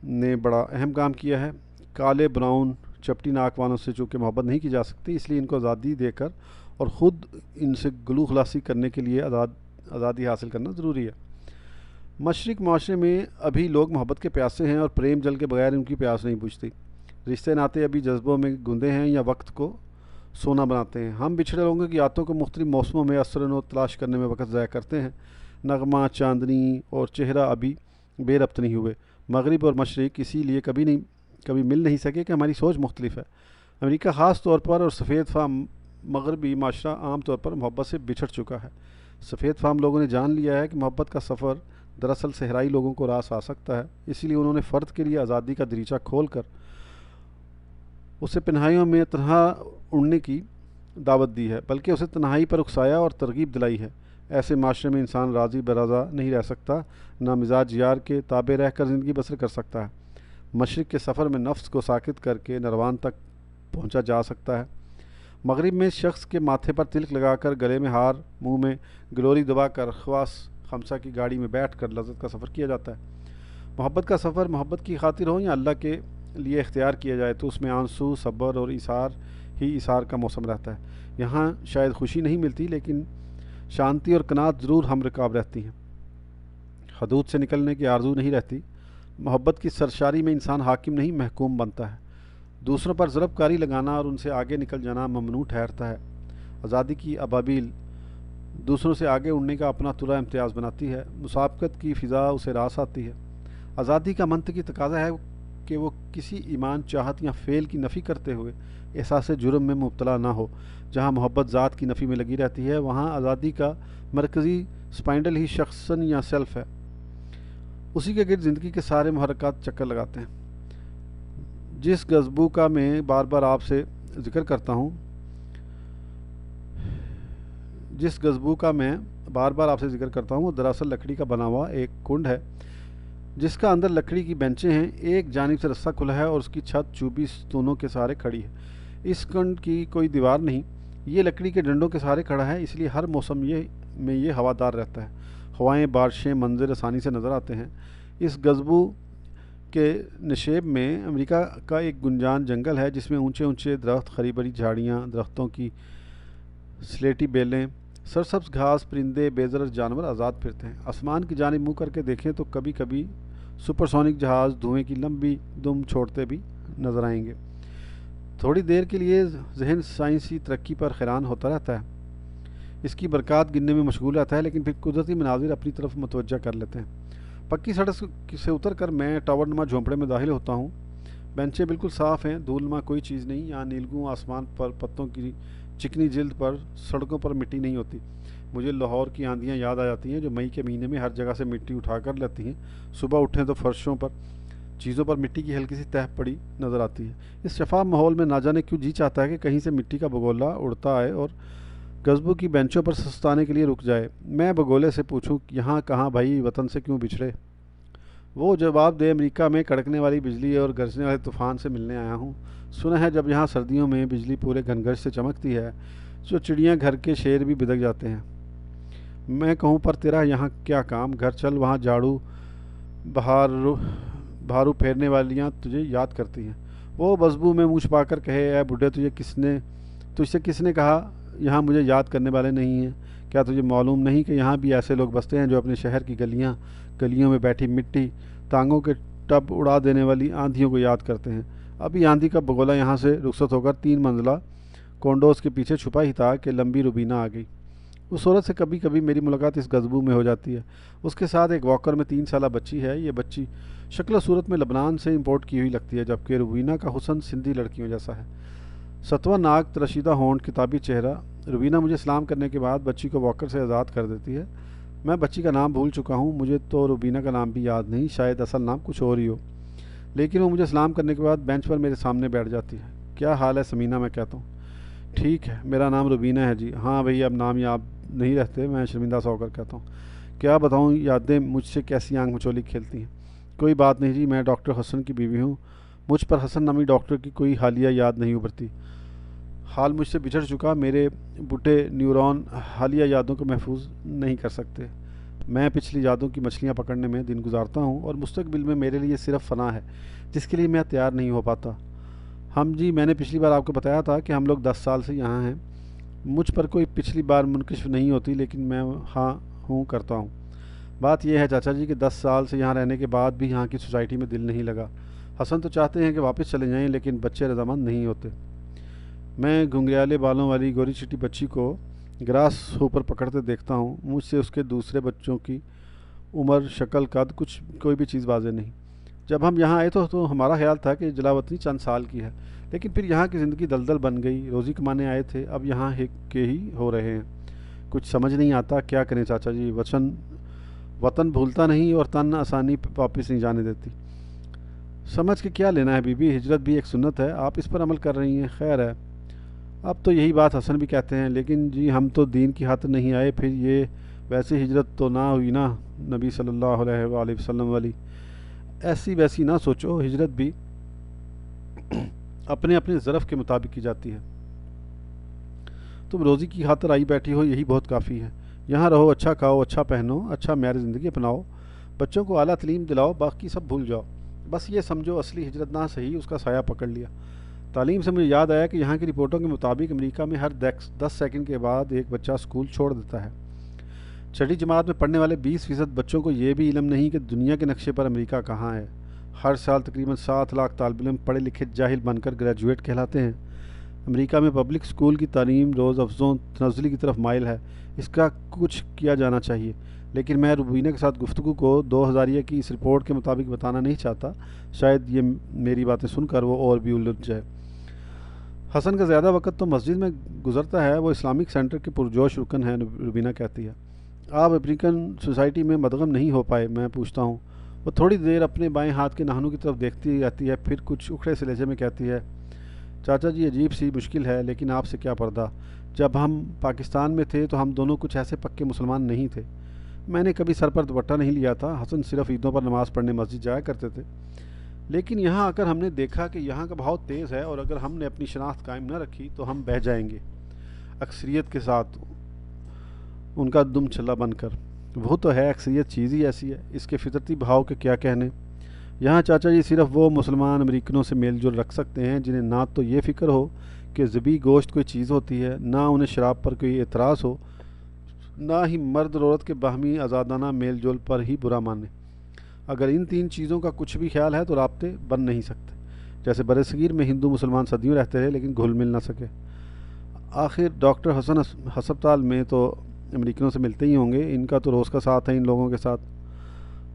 ने बड़ा अहम काम किया है। काले ब्राउन चपटी नाक वालों से चूँकि मोहब्बत नहीं की जा सकती, इसलिए इनको आज़ादी देकर और ख़ुद इनसे गुलू खलासी करने के लिए आज़ादी हासिल करना ज़रूरी है। मशरिक़ माशरे में अभी लोग मोहब्बत के प्यासे हैं और प्रेम जल के बगैर उनकी प्यास नहीं बुझती। रिश्ते नाते अभी जज्बों में गूंदे हैं या वक्त को सोना बनाते हैं। हम बिछड़े लोगों की यादों को मुख्तलिफ मौसमों में असर व तलाश करने में वक्त ज़ाया करते हैं। नगमा, चांदनी और चेहरा अभी बेरब्त नहीं हुए। मगरिब और मशरिक़ इसीलिए कभी मिल नहीं सके कि हमारी सोच मुख्तलिफ है। अमेरिका ख़ास तौर पर और सफ़ेद फाम मगरबी माशरा आम तौर पर मोहब्बत से बिछड़ चुका है। सफ़ेद फाम लोगों ने जान लिया है कि मोहब्बत का सफ़र दरअसल सहराई लोगों को रास आ सकता है, इसीलिए उन्होंने फ़र्द के लिए आज़ादी का दरीचा खोल कर उसे तन्हाइयों में तन्हा उड़ने की दावत दी है, बल्कि उसे तन्हाई पर उकसाया और तरगीब दिलाई है। ऐसे माशरे में इंसान राज़ी बराज़ा नहीं रह सकता, ना मिजाज यार के ताबे रह कर ज़िंदगी बसर कर सकता है। मशरिक़ के सफ़र में नफ्स को साकित करके नरवान तक पहुँचा जा सकता है। मगरिब में शख्स के माथे पर तिलक लगाकर, गले में हार, मुंह में ग्लोरी दबाकर ख़वास खमसा की गाड़ी में बैठ कर लज़्ज़त का सफ़र किया जाता है। मोहब्बत का सफ़र मोहब्बत की खातिर हो या अल्लाह के लिए इख्तियार किया जाए तो उसमें आंसू, सब्र और इसार ही इसार का मौसम रहता है। यहाँ शायद खुशी नहीं मिलती, लेकिन शांति और कनात ज़रूर हम रकाब रहती हैं। हदूद से निकलने की आरज़ू नहीं रहती। मोहब्बत की सरशारी में इंसान हाकिम नहीं महकूम बनता है। दूसरों पर ज़रबकारी लगाना और उनसे आगे निकल जाना ममनू ठहरता है। आज़ादी की अबाबिल दूसरों से आगे उड़ने का अपना तुरा इम्तियाज़ बनाती है। मुसाबकत की फ़िज़ा उसे रास आती है। आज़ादी का मंतकी तकाज़ा है कि वो किसी ईमान, चाहत या फ़ेल की नफ़ी करते हुए एहसास जुर्म में मुब्तला ना हो। जहाँ मोहब्बत ज़ात की नफ़ी में लगी रहती है, वहाँ आज़ादी का मरकज़ी स्पाइंडल ही शख्सन या सेल्फ है। उसी के गिर्द ज़िंदगी के सारे मुहर्रकात चक्कर लगाते हैं। जिस गज़बू का मैं बार बार आपसे ज़िक्र करता हूँ वो दरअसल लकड़ी का बना हुआ एक कुंड है, जिसका अंदर लकड़ी की बेंचें हैं। एक जानिब से रस्सा खुला है और उसकी छत चूबी स्तूनों के सहारे खड़ी है। इस कुंड की कोई दीवार नहीं, ये लकड़ी के डंडों के सहारे खड़ा है, इसलिए हर मौसम में ये हवादार रहता है। हवाएँ, बारिशें, मंजर आसानी से नज़र आते हैं। इस गज़बू के नशेब में अमेरिका का एक गुंजान जंगल है, जिसमें ऊंचे ऊंचे दरख्त, हरी भरी झाड़ियाँ, दरख्तों की स्लेटी बेलें, सरसब्ज घास, परिंदे, बेज़र जानवर आज़ाद फिरते हैं। आसमान की जानिब मुँह करके देखें तो कभी कभी सुपरसोनिक जहाज़ धुएं की लंबी दुम छोड़ते भी नजर आएंगे। थोड़ी देर के लिए जहन साइंसी तरक्की पर हैरान होता रहता है, इसकी बरक़ात गिनने में मशगूल रहता है, लेकिन फिर कुदरती मनाजिर अपनी तरफ मुतवज्जा कर लेते हैं। पक्की सड़क से उतर कर मैं टावरनुमा झोंपड़े में दाखिल होता हूँ। बेंचें बिल्कुल साफ़ हैं, धूलनुमा कोई चीज़ नहीं। यहाँ नीलगूं आसमान पर पत्तों की चिकनी जिल्द पर, सड़कों पर मिट्टी नहीं होती। मुझे लाहौर की आंधियाँ याद आ जाती हैं जो मई के महीने में हर जगह से मिट्टी उठा कर लेती हैं। सुबह उठें तो फर्शों पर, चीज़ों पर मिट्टी की हल्की सी तह पड़ी नज़र आती है। इस शफाफ माहौल में ना जाने क्यों जी चाहता है कि कहीं से मिट्टी का बगोला उड़ता आए और गज़बों की बेंचों पर सस्ताने के लिए रुक जाए। मैं बगोले से पूछूं, यहाँ कहाँ भाई, वतन से क्यों बिछड़े? वो जवाब दे, अमेरिका में कड़कने वाली बिजली और गरजने वाले तूफ़ान से मिलने आया हूँ। सुना है जब यहाँ सर्दियों में बिजली पूरे घनघोर से चमकती है जो चिड़ियाँ घर के शेर भी बिदक जाते हैं। मैं कहूँ, पर तेरा यहाँ क्या काम? घर चल, वहाँ झाड़ू भारू फेरने वालियाँ तुझे याद करती हैं। वो बदबू में मुँह छुपाकर कहे, ऐ बूढ़े, तुझसे किसने कहा यहाँ मुझे याद करने वाले नहीं हैं? क्या तुझे मालूम नहीं कि यहाँ भी ऐसे लोग बसते हैं जो अपने शहर की गलियों में बैठी मिट्टी, टांगों के टब उड़ा देने वाली आंधियों को याद करते हैं? अभी आंधी का बगोला यहाँ से रुखसत होकर 3 मंजिला कॉन्डोज के पीछे छुपा ही था कि लंबी रुबीना आ गई। उस औरत से कभी कभी मेरी मुलाकात इस गज़बू में हो जाती है। उसके साथ एक वॉकर में 3 साला बच्ची है। ये बच्ची शक्ल सूरत में लबनान से इंपोर्ट की हुई लगती है, जबकि रुबीना का हुस्न सिंधी लड़कियों जैसा है। सतवा नाक, रशीदा होंठ, किताबी चेहरा। रुबीना मुझे सलाम करने के बाद बच्ची को वॉकर से आज़ाद कर देती है। मैं बच्ची का नाम भूल चुका हूँ, मुझे तो रुबीना का नाम भी याद नहीं, शायद असल नाम कुछ और ही हो। लेकिन वो मुझे सलाम करने के बाद बेंच पर मेरे सामने बैठ जाती है। क्या हाल है समीना? मैं कहता हूँ। ठीक है, मेरा नाम रुबीना है जी। हाँ भैया, अब नाम याद नहीं रहते, मैं शर्मिंदा सा होकर कहता हूँ। क्या बताऊँ, यादें मुझसे कैसी आंख मचोली खेलती हैं। कोई बात नहीं जी, मैं डॉक्टर हसन की बीवी हूँ। मुझ पर हसन नामी डॉक्टर की कोई हालिया याद नहीं उभरती। हाल मुझसे बिछड़ चुका, मेरे बूढ़े न्यूरॉन हालिया यादों को महफूज नहीं कर सकते। मैं पिछली यादों की मछलियाँ पकड़ने में दिन गुजारता हूँ और मुस्तकबिल में मेरे लिए सिर्फ फना है जिसके लिए मैं तैयार नहीं हो पाता। हम जी, मैंने पिछली बार आपको बताया था कि हम लोग 10 साल से यहाँ हैं। मुझ पर कोई पिछली बार मुनकिश नहीं होती, लेकिन मैं हाँ हूँ करता हूँ। बात यह है चाचा जी कि 10 साल से यहाँ रहने के बाद भी यहाँ की सोसाइटी में दिल नहीं लगा। हसन तो चाहते हैं कि वापस चले जाएं, लेकिन बच्चे रजामंद नहीं होते। मैं घुंघराले बालों वाली गोरी चिट्टी बच्ची को ग्रास ऊपर पकड़ते देखता हूँ। मुझसे उसके दूसरे बच्चों की उम्र, शक्ल, कद, कोई भी चीज़ वाज़ेह नहीं। जब हम यहाँ आए तो हमारा ख्याल था कि जलावतनी चंद साल की है, लेकिन फिर यहाँ की ज़िंदगी दलदल बन गई। रोज़ी कमाने आए थे, अब यहाँ के ही हो रहे हैं। कुछ समझ नहीं आता, क्या करें चाचा जी। वतन भूलता नहीं और तन आसानी वापस नहीं जाने देती। समझ के क्या लेना है बीबी, हिजरत भी एक सुन्नत है, आप इस पर अमल कर रही हैं। खैर है, अब तो यही बात हसन भी कहते हैं, लेकिन जी हम तो दीन की खातिर नहीं आए। फिर ये वैसे हिजरत तो ना हुई ना, नबी सल्लल्लाहु अलैहि वसल्लम वाली। ऐसी वैसी ना सोचो, हिजरत भी अपने अपने ज़रफ़ के मुताबिक की जाती है। तुम रोज़ी की खातिर आई बैठी हो, यही बहुत काफ़ी है। यहाँ रहो, अच्छा खाओ, अच्छा पहनो, अच्छा म्यार ज़िंदगी अपनाओ, बच्चों को आला तालीम दिलाओ, बाकी सब भूल जाओ। बस ये समझो असली हिजरत ना सही, उसका साया पकड़ लिया। तालीम से मुझे याद आया कि यहाँ की रिपोर्टों के मुताबिक अमेरिका में हर 10 सेकंड के बाद एक बच्चा स्कूल छोड़ देता है। 6ठी जमात में पढ़ने वाले 20% बच्चों को ये भी इल्म नहीं कि दुनिया के नक्शे पर अमेरिका कहाँ है। हर साल तकरीबन 7 लाख तालिब इल्म पढ़े लिखे जाहिल बनकर ग्रेजुएट कहलाते हैं। अमेरिका में पब्लिक स्कूल की तालीम रोज़ अफजों तनज़्ज़ुली की तरफ माइल है। इसका कुछ किया जाना चाहिए, लेकिन मैं रुबीना के साथ गुफ्तगू को 2000 की इस रिपोर्ट के मुताबिक बताना नहीं चाहता। शायद ये मेरी बातें सुनकर वो और भी उलझ जाए। हसन का ज़्यादा वक्त तो मस्जिद में गुजरता है, वो इस्लामिक सेंटर के पुरजोश रुकन है। रुबीना कहती है, आप अफ्रीकन सोसाइटी में मदगम नहीं हो पाए? मैं पूछता हूँ। वो थोड़ी देर अपने बाएं हाथ के नाखूनों की तरफ देखती रहती है, फिर कुछ उखड़े से लहजे में कहती है, चाचा जी अजीब सी मुश्किल है, लेकिन आपसे क्या पर्दा। जब हम पाकिस्तान में थे तो हम दोनों कुछ ऐसे पक्के मुसलमान नहीं थे। मैंने कभी सर पर दुपट्टा नहीं लिया था। हसन सिर्फ ईदों पर नमाज़ पढ़ने मस्जिद जाया करते थे। लेकिन यहाँ आकर हमने देखा कि यहाँ का बहाव तेज़ है और अगर हमने अपनी शनाख्त कायम न रखी तो हम बह जाएंगे अक्सरियत के साथ, उनका दुम छल्ला बनकर। वो तो है, अक्सरियत चीज़ ही ऐसी है, इसके फितरती भाव के क्या कहने। यहाँ चाचा जी सिर्फ वो मुसलमान अमेरिकनों से मेल जोल रख सकते हैं जिन्हें ना तो ये फ़िक्र हो कि ज़बी गोश्त कोई चीज़ होती है, ना उन्हें शराब पर कोई एतराज़ हो ना ही मर्द और औरत के बाहमी आज़ादाना मेल जोल पर ही बुरा माने। अगर इन तीन चीज़ों का कुछ भी ख्याल है तो राब्ते बन नहीं सकते। जैसे बरसगीर में हिंदू मुसलमान सदियों रहते रहे लेकिन घुल मिल ना सके। आखिर डॉक्टर हसन हस्पताल में तो अमेरिकनों से मिलते ही होंगे, इनका तो रोज़ का साथ है इन लोगों के साथ।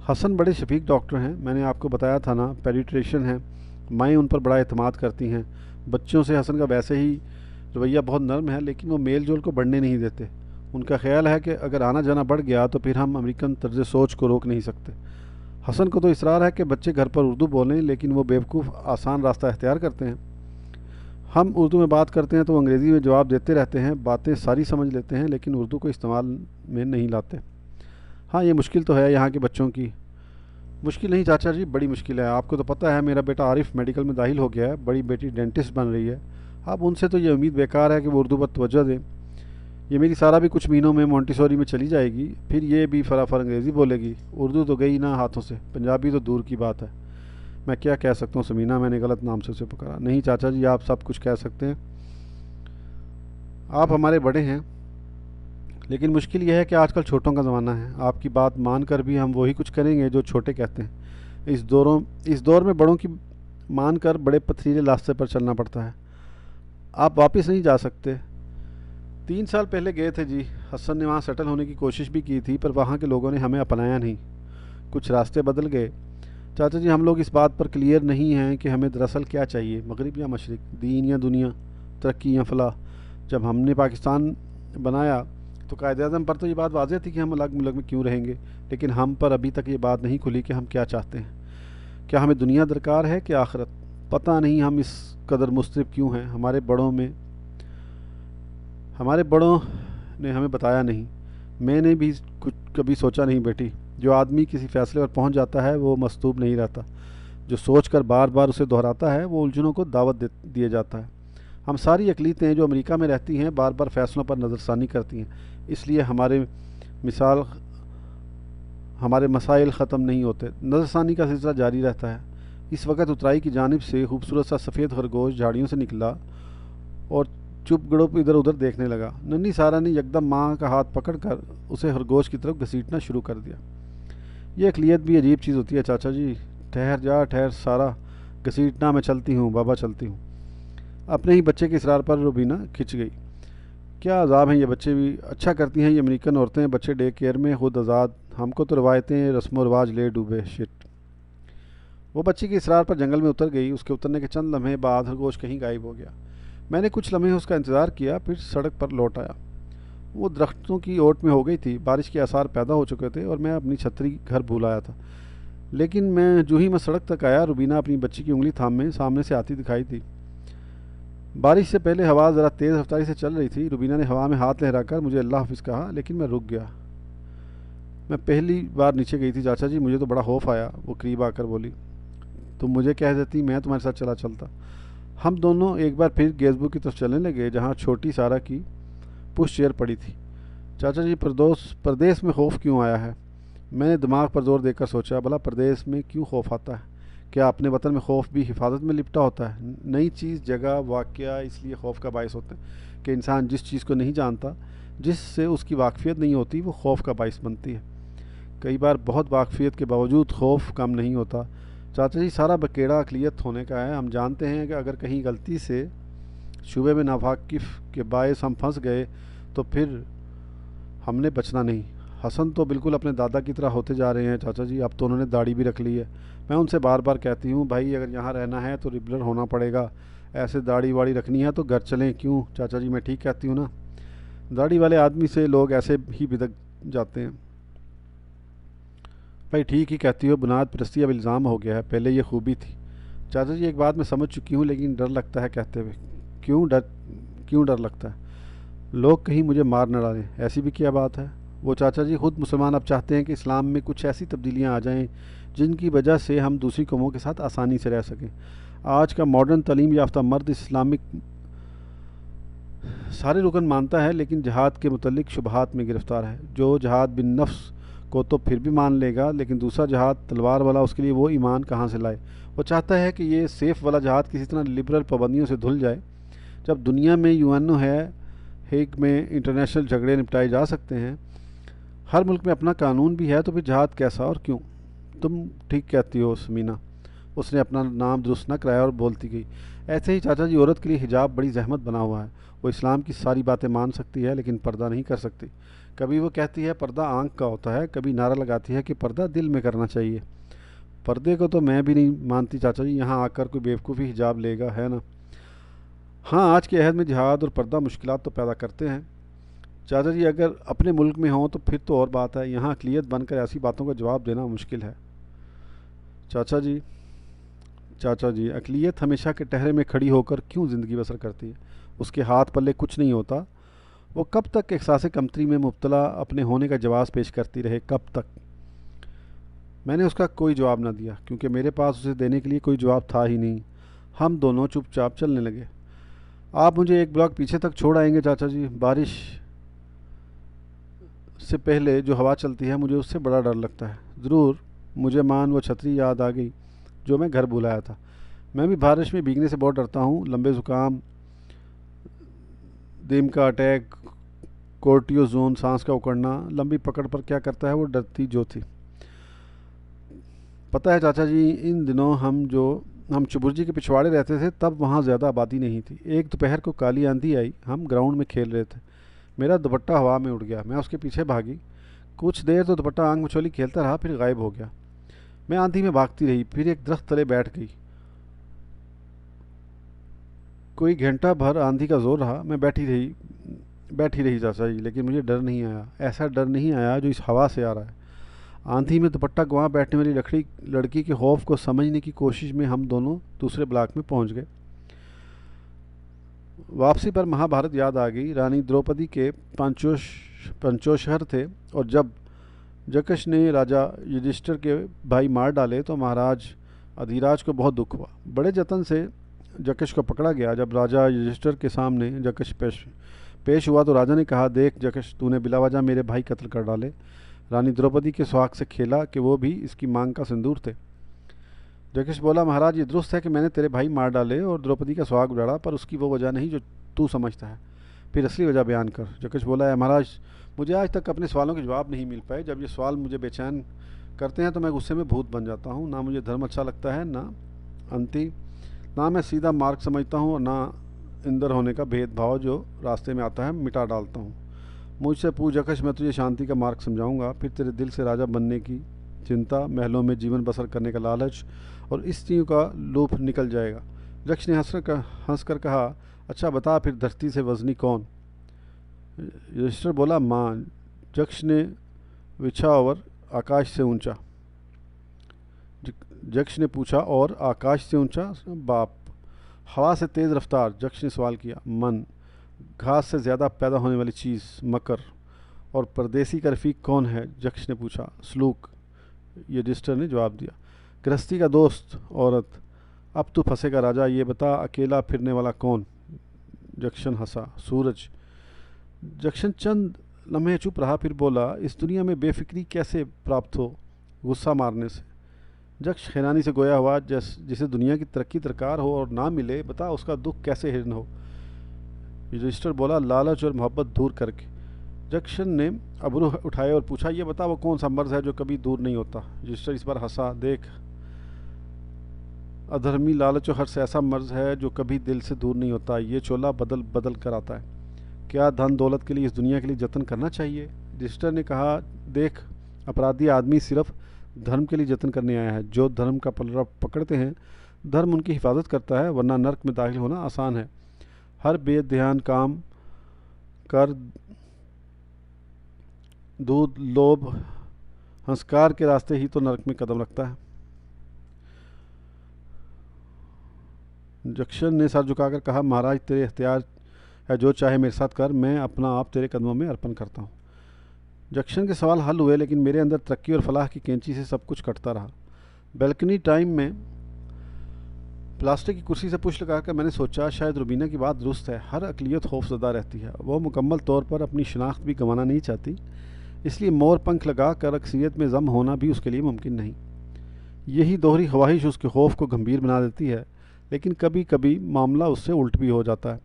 हसन बड़े शफीक डॉक्टर हैं, मैंने आपको बताया था ना, पेडिट्रिशियन हैं। माएँ उन पर बड़ा एतमाद करती हैं। बच्चों से हसन का वैसे ही रवैया बहुत नरम है, लेकिन वो मेल जोल को बढ़ने नहीं देते। उनका ख्याल है कि अगर आना जाना बढ़ गया तो फिर हम अमेरिकन तर्ज सोच को रोक नहीं सकते। हसन को तो इसरार है कि बच्चे घर पर उर्दू बोलें, लेकिन वो बेवकूफ़ आसान रास्ता इख्तियार करते हैं। हम उर्दू में बात करते हैं तो अंग्रेज़ी में जवाब देते रहते हैं, बातें सारी समझ लेते हैं लेकिन उर्दू को इस्तेमाल में नहीं लाते। हाँ, ये मुश्किल तो है यहाँ के बच्चों की। मुश्किल नहीं चाचा जी, बड़ी मुश्किल है। आपको तो पता है मेरा बेटा आरिफ मेडिकल में दाखिल हो गया है, बड़ी बेटी डेंटिस्ट बन रही है। अब उनसे तो ये उम्मीद बेकार है कि वो उर्दू पर तवज्जो दें। ये मेरी सारा भी कुछ महीनों में मोंटेसोरी में चली जाएगी, फिर ये भी फराफर अंग्रेज़ी बोलेगी। उर्दू तो गई ना हाथों से, पंजाबी तो दूर की बात है। मैं क्या कह सकता हूँ समीना, मैंने गलत नाम से उसे पुकारा। नहीं चाचा जी, आप सब कुछ कह सकते हैं, आप हमारे बड़े हैं। लेकिन मुश्किल यह है कि आजकल छोटों का ज़माना है। आपकी बात मान कर भी हम वही कुछ करेंगे जो छोटे कहते हैं। इस दौर में बड़ों की मान कर बड़े पथरीले रास्ते पर चलना पड़ता है। आप वापस नहीं जा सकते। 3 साल पहले गए थे जी। हसन ने वहाँ सेटल होने की कोशिश भी की थी, पर वहाँ के लोगों ने हमें अपनाया नहीं। कुछ रास्ते बदल गए। चाचा जी, हम लोग इस बात पर क्लियर नहीं हैं कि हमें दरअसल क्या चाहिए, मगरिब या मशरिक, दीन या दुनिया, तरक्की या फलाह। जब हमने पाकिस्तान बनाया तो कायद-ए-आज़म पर तो ये बात वाज़ेह थी कि हम अलग मुल्क में क्यों रहेंगे, लेकिन हम पर अभी तक ये बात नहीं खुली कि हम क्या चाहते हैं। क्या हमें दुनिया दरकार है कि आखिरत? पता नहीं हम इस कदर मुस्तरिब क्यों हैं। हमारे बड़ों ने हमें बताया नहीं। मैंने भी कुछ कभी सोचा नहीं बेटी। जो आदमी किसी फ़ैसले पर पहुंच जाता है वो मस्तूब नहीं रहता। जो सोच कर बार बार उसे दोहराता है वो उलझनों को दावत दिए जाता है। हम सारी अकलीतें जो अमेरिका में रहती हैं बार बार फ़ैसलों पर नज़रसानी करती हैं, इसलिए हमारे मसाइल ख़त्म नहीं होते। नज़रसानी का सिलसिला जारी रहता है। इस वक्त उतराई की जानिब से खूबसूरत सा सफ़ेद खरगोश झाड़ियों से निकला और चुप गड़ुप इधर उधर देखने लगा। नन्ही सारा ने यकदम माँ का हाथ पकड़कर उसे खरगोश की तरफ घसीटना शुरू कर दिया। ये अकलियत भी अजीब चीज़ होती है चाचा जी। ठहर जा, ठहर सारा, घसीटना, मैं चलती हूँ बाबा, चलती हूँ। अपने ही बच्चे के इसरार पर रुबीना खिंच गई। क्या अजाब हैं ये बच्चे भी, अच्छा करती हैं ये अमेरिकन औरतें, बच्चे डे केयर में खुद आज़ाद, हमको तो रवायतें रस्म व रवाज ले डूबे। शिट। वो बच्ची के इसरार पर जंगल में उतर गई। उसके उतरने के चंद लम्हे बाद खरगोश कहीं गायब हो गया। मैंने कुछ लम्हे उसका इंतज़ार किया, फिर सड़क पर लौट आया। वो दरख्तों की ओट में हो गई थी। बारिश के आसार पैदा हो चुके थे और मैं अपनी छतरी घर भूल आया था। लेकिन जो ही मैं सड़क तक आया, रुबीना अपनी बच्ची की उंगली थामे सामने से आती दिखाई थी। बारिश से पहले हवा ज़रा तेज़ रफ्तारी से चल रही थी। रुबीना ने हवा में हाथ लहराकर मुझे अल्लाह हाफिज़ कहा, लेकिन मैं रुक गया। मैं पहली बार नीचे गई थी चाचा जी, मुझे तो बड़ा खौफ आया। वो करीब आकर बोली, तुम मुझे कह देती, मैं तुम्हारे साथ चला चलता। हम दोनों एक बार फिर गेज़बू की तरफ चलने लगे, जहाँ छोटी सारा की पुश चेयर पड़ी थी। चाचा जी, परदेश में खौफ क्यों आया है? मैंने दिमाग पर जोर देकर सोचा, भला परदेश में क्यों खौफ आता है? क्या अपने वतन में खौफ भी हिफाजत में लिपटा होता है? नई चीज़, जगह, वाक़या इसलिए खौफ का बायस होता है कि इंसान जिस चीज़ को नहीं जानता, जिससे उसकी वाकफियत नहीं होती, वो खौफ का बायस बनती है। कई बार बहुत वाकफियत के बावजूद खौफ कम नहीं होता। चाचा जी, सारा बकेड़ा अक़लियत होने का है। हम जानते हैं कि अगर कहीं गलती से शुबे में नावाकिफ़ के बायस हम फंस गए तो फिर हमने बचना नहीं। हसन तो बिल्कुल अपने दादा की तरह होते जा रहे हैं चाचा जी। अब तो उन्होंने दाढ़ी भी रख ली है। मैं उनसे बार बार कहती हूँ, भाई अगर यहाँ रहना है तो रेगुलर होना पड़ेगा। ऐसे दाढ़ी वाड़ी रखनी है तो घर चलें। क्यों चाचा जी, मैं ठीक कहती हूँ ना? दाढ़ी वाले आदमी से लोग ऐसे ही बिदक जाते हैं। भाई ठीक ही कहती हो, बुनियाद परस्ती अब इल्ज़ाम हो गया है, पहले ये खूबी थी। चाचा जी, एक बात मैं समझ चुकी हूँ, लेकिन डर लगता है कहते हुए। क्यों डर लगता है? लोग कहीं मुझे मार न डालें, ऐसी भी क्या बात है? वो चाचा जी, खुद मुसलमान अब चाहते हैं कि इस्लाम में कुछ ऐसी तब्दीलियाँ आ जाएं जिनकी वजह से हम दूसरी कौमों के साथ आसानी से रह सकें। आज का मॉडर्न तालीम याफ्ता मर्द इस्लामिक सारे रुकन मानता है, लेकिन जहाद के मुतल्लिक शुबहात में गिरफ़्तार है। जो जहाद बिन नफ्स को तो फिर भी मान लेगा, लेकिन दूसरा जहाद तलवार वाला, उसके लिए वो ईमान कहाँ से लाए? वो चाहता है कि ये सेफ़ वाला जहाद किसी तरह लिबरल पाबंदियों से धुल जाए। जब दुनिया में यूएनओ है, हेग में इंटरनेशनल झगड़े निपटाए जा सकते हैं, हर मुल्क में अपना कानून भी है, तो फिर जहाद कैसा और क्यों? तुम ठीक कहती हो समीना, उसने अपना नाम दुरुस्त न कराया और बोलती गई। ऐसे ही चाचा जी, औरत के लिए हिजाब बड़ी जहमत बना हुआ है। वो इस्लाम की सारी बातें मान सकती है लेकिन पर्दा नहीं कर सकती। कभी वो कहती है पर्दा आंख का होता है, कभी नारा लगाती है कि पर्दा दिल में करना चाहिए। पर्दे को तो मैं भी नहीं मानती चाचा जी, यहाँ आकर कोई बेवकूफ़ी हिजाब लेगा, है ना? हाँ, आज के अहद में जिहाद और पर्दा मुश्किलात तो पैदा करते हैं चाचा जी। अगर अपने मुल्क में हों तो फिर तो और बात है, यहाँ अक़लियत बनकर ऐसी बातों का जवाब देना मुश्किल है। चाचा जी, चाचा जी, अक़लियत हमेशा के टहरे में खड़ी होकर क्यों ज़िंदगी बसर करती है? उसके हाथ पल्ले कुछ नहीं होता। वो कब तक एहसास कमतरी में मुब्तला अपने होने का जवाब पेश करती रहे, कब तक? मैंने उसका कोई जवाब ना दिया, क्योंकि मेरे पास उसे देने के लिए कोई जवाब था ही नहीं। हम दोनों चुपचाप चलने लगे। आप मुझे एक ब्लॉक पीछे तक छोड़ आएंगे चाचा जी? बारिश से पहले जो हवा चलती है, मुझे उससे बड़ा डर लगता है। ज़रूर। मुझे मान वो छतरी याद आ गई जो मैं घर भुलाया था। मैं भी बारिश में भीगने से बहुत डरता हूँ। लंबे ज़ुकाम, दम का अटैक, कोर्टियोजोन, सांस का उकड़ना, लंबी पकड़ पर क्या करता है वो डरती जो थी। पता है चाचा जी, इन दिनों हम चुबुर्जी के पिछवाड़े रहते थे, तब वहाँ ज़्यादा आबादी नहीं थी। एक दोपहर को काली आंधी आई, हम ग्राउंड में खेल रहे थे। मेरा दुपट्टा हवा में उड़ गया, मैं उसके पीछे भागी। कुछ देर तो दुपट्टा आंख मचोली खेलता रहा, फिर गायब हो गया। मैं आंधी में भागती रही, फिर एक दरख्त तले बैठ गई। कोई घंटा भर आंधी का जोर रहा। मैं बैठी रही चाचा जी, लेकिन मुझे डर नहीं आया। ऐसा डर नहीं आया जो इस हवा से आ रहा है। आंधी में दुपट्टा गंवा बैठने वाली लड़की के खौफ को समझने की कोशिश में हम दोनों दूसरे ब्लॉक में पहुंच गए। वापसी पर महाभारत याद आ गई। रानी द्रौपदी के पंचोशहर थे, और जब जकश ने राजा युधिष्ठिर के भाई मार डाले तो महाराज अधिराज को बहुत दुख हुआ। बड़े जतन से जकश को पकड़ा गया। जब राजा युधिष्ठिर के सामने जकश पेश हुआ तो राजा ने कहा, देख जकश, तूने बिलावजह मेरे भाई कत्ल कर डाले। रानी द्रौपदी के सुहाग से खेला कि वो भी इसकी मांग का सिंदूर थे। जकश बोला, महाराज, ये दुरुस्त है कि मैंने तेरे भाई मार डाले और द्रौपदी का सुहाग उजाड़ा, पर उसकी वो वजह नहीं जो तू समझता है। फिर असली वजह बयान कर। जकश बोला, है महाराज, मुझे आज तक अपने सवालों के जवाब नहीं मिल पाए। जब ये सवाल मुझे बेचैन करते हैं तो मैं गुस्से में भूत बन जाता हूँ। ना मुझे धर्म अच्छा लगता है, ना मैं सीधा मार्ग समझता हूँ, और ना इंदर होने का भेदभाव जो रास्ते में आता है मिटा डालता हूँ। मुझसे पूछ जकश, मैं तुझे शांति का मार्ग समझाऊंगा। फिर तेरे दिल से राजा बनने की चिंता, महलों में जीवन बसर करने का लालच और स्त्रियों का लोभ निकल जाएगा। जक्ष ने हंसकर कहा, अच्छा बता, फिर धरती से वजनी कौन? युधिष्ठिर बोला, माँ। जक्ष ने विछा और आकाश से ऊंचा। जक्ष ने पूछा, और आकाश से ऊंचा? बाप। हवा से तेज़ रफ्तार। जक्ष ने सवाल किया। मन। घास से ज़्यादा पैदा होने वाली चीज़? मकर। और परदेसी का रफ़ीक कौन है? जक्ष ने पूछा। सलूक, युधिष्ठिर ने जवाब दिया। गृहस्थी का दोस्त? औरत। अब तू फंसेगा राजा, ये बता, अकेला फिरने वाला कौन? जक्शन हंसा। सूरज। जक्शन चंद लम्हे चुप रहा, फिर बोला, इस दुनिया में बेफिक्री कैसे प्राप्त हो? गुस्सा मारने से। जक्ष हैरानी से गोया हुआ, जिसे दुनिया की तरक्की दरकार हो और ना मिले, बता उसका दुख कैसे हिरन हो? युधिष्ठिर बोला, लालच और मोहब्बत दूर करके। जक्शन ने अबरू उठाए और पूछा, ये बता, वो कौन सा मर्ज है जो कभी दूर नहीं होता? युधिष्ठिर इस बार हंसा। देख, अधर्मी लालच और हर्ष ऐसा मर्ज है जो कभी दिल से दूर नहीं होता। ये चोला बदल बदल कर आता है। क्या धन दौलत के लिए इस दुनिया के लिए जतन करना चाहिए? युधिष्ठिर ने कहा, देख, अपराधी आदमी सिर्फ धर्म के लिए जतन करने आया है। जो धर्म का पलड़ा पकड़ते हैं, धर्म उनकी हिफाजत करता है, वरना नर्क में दाखिल होना आसान है। हर बेध्यान काम कर, दूध, लोभ, हंसकार के रास्ते ही तो नर्क में कदम रखता है। जक्शन ने सर झुकाकर कहा, महाराज, तेरे इख्तियार है, जो चाहे मेरे साथ कर, मैं अपना आप तेरे कदमों में अर्पण करता हूँ। जक्शन के सवाल हल हुए, लेकिन मेरे अंदर तरक्की और फलाह की कैंची से सब कुछ कटता रहा। बैल्कनी टाइम में प्लास्टिक की कुर्सी से पुश लगाकर मैंने सोचा, शायद रुबीना की बात दुरुस्त है। हर अक़लियत खौफज़दा रहती है। वो मुकम्मल तौर पर अपनी शनाख्त भी गंवाना नहीं चाहती, इसलिए मोर पंख लगा कर अक्सरियत में ज़म होना भी उसके लिए मुमकिन नहीं। यही दोहरी ख्वाहिश उसके खौफ को गंभीर बना देती है, लेकिन कभी कभी मामला उससे उल्ट भी हो जाता है।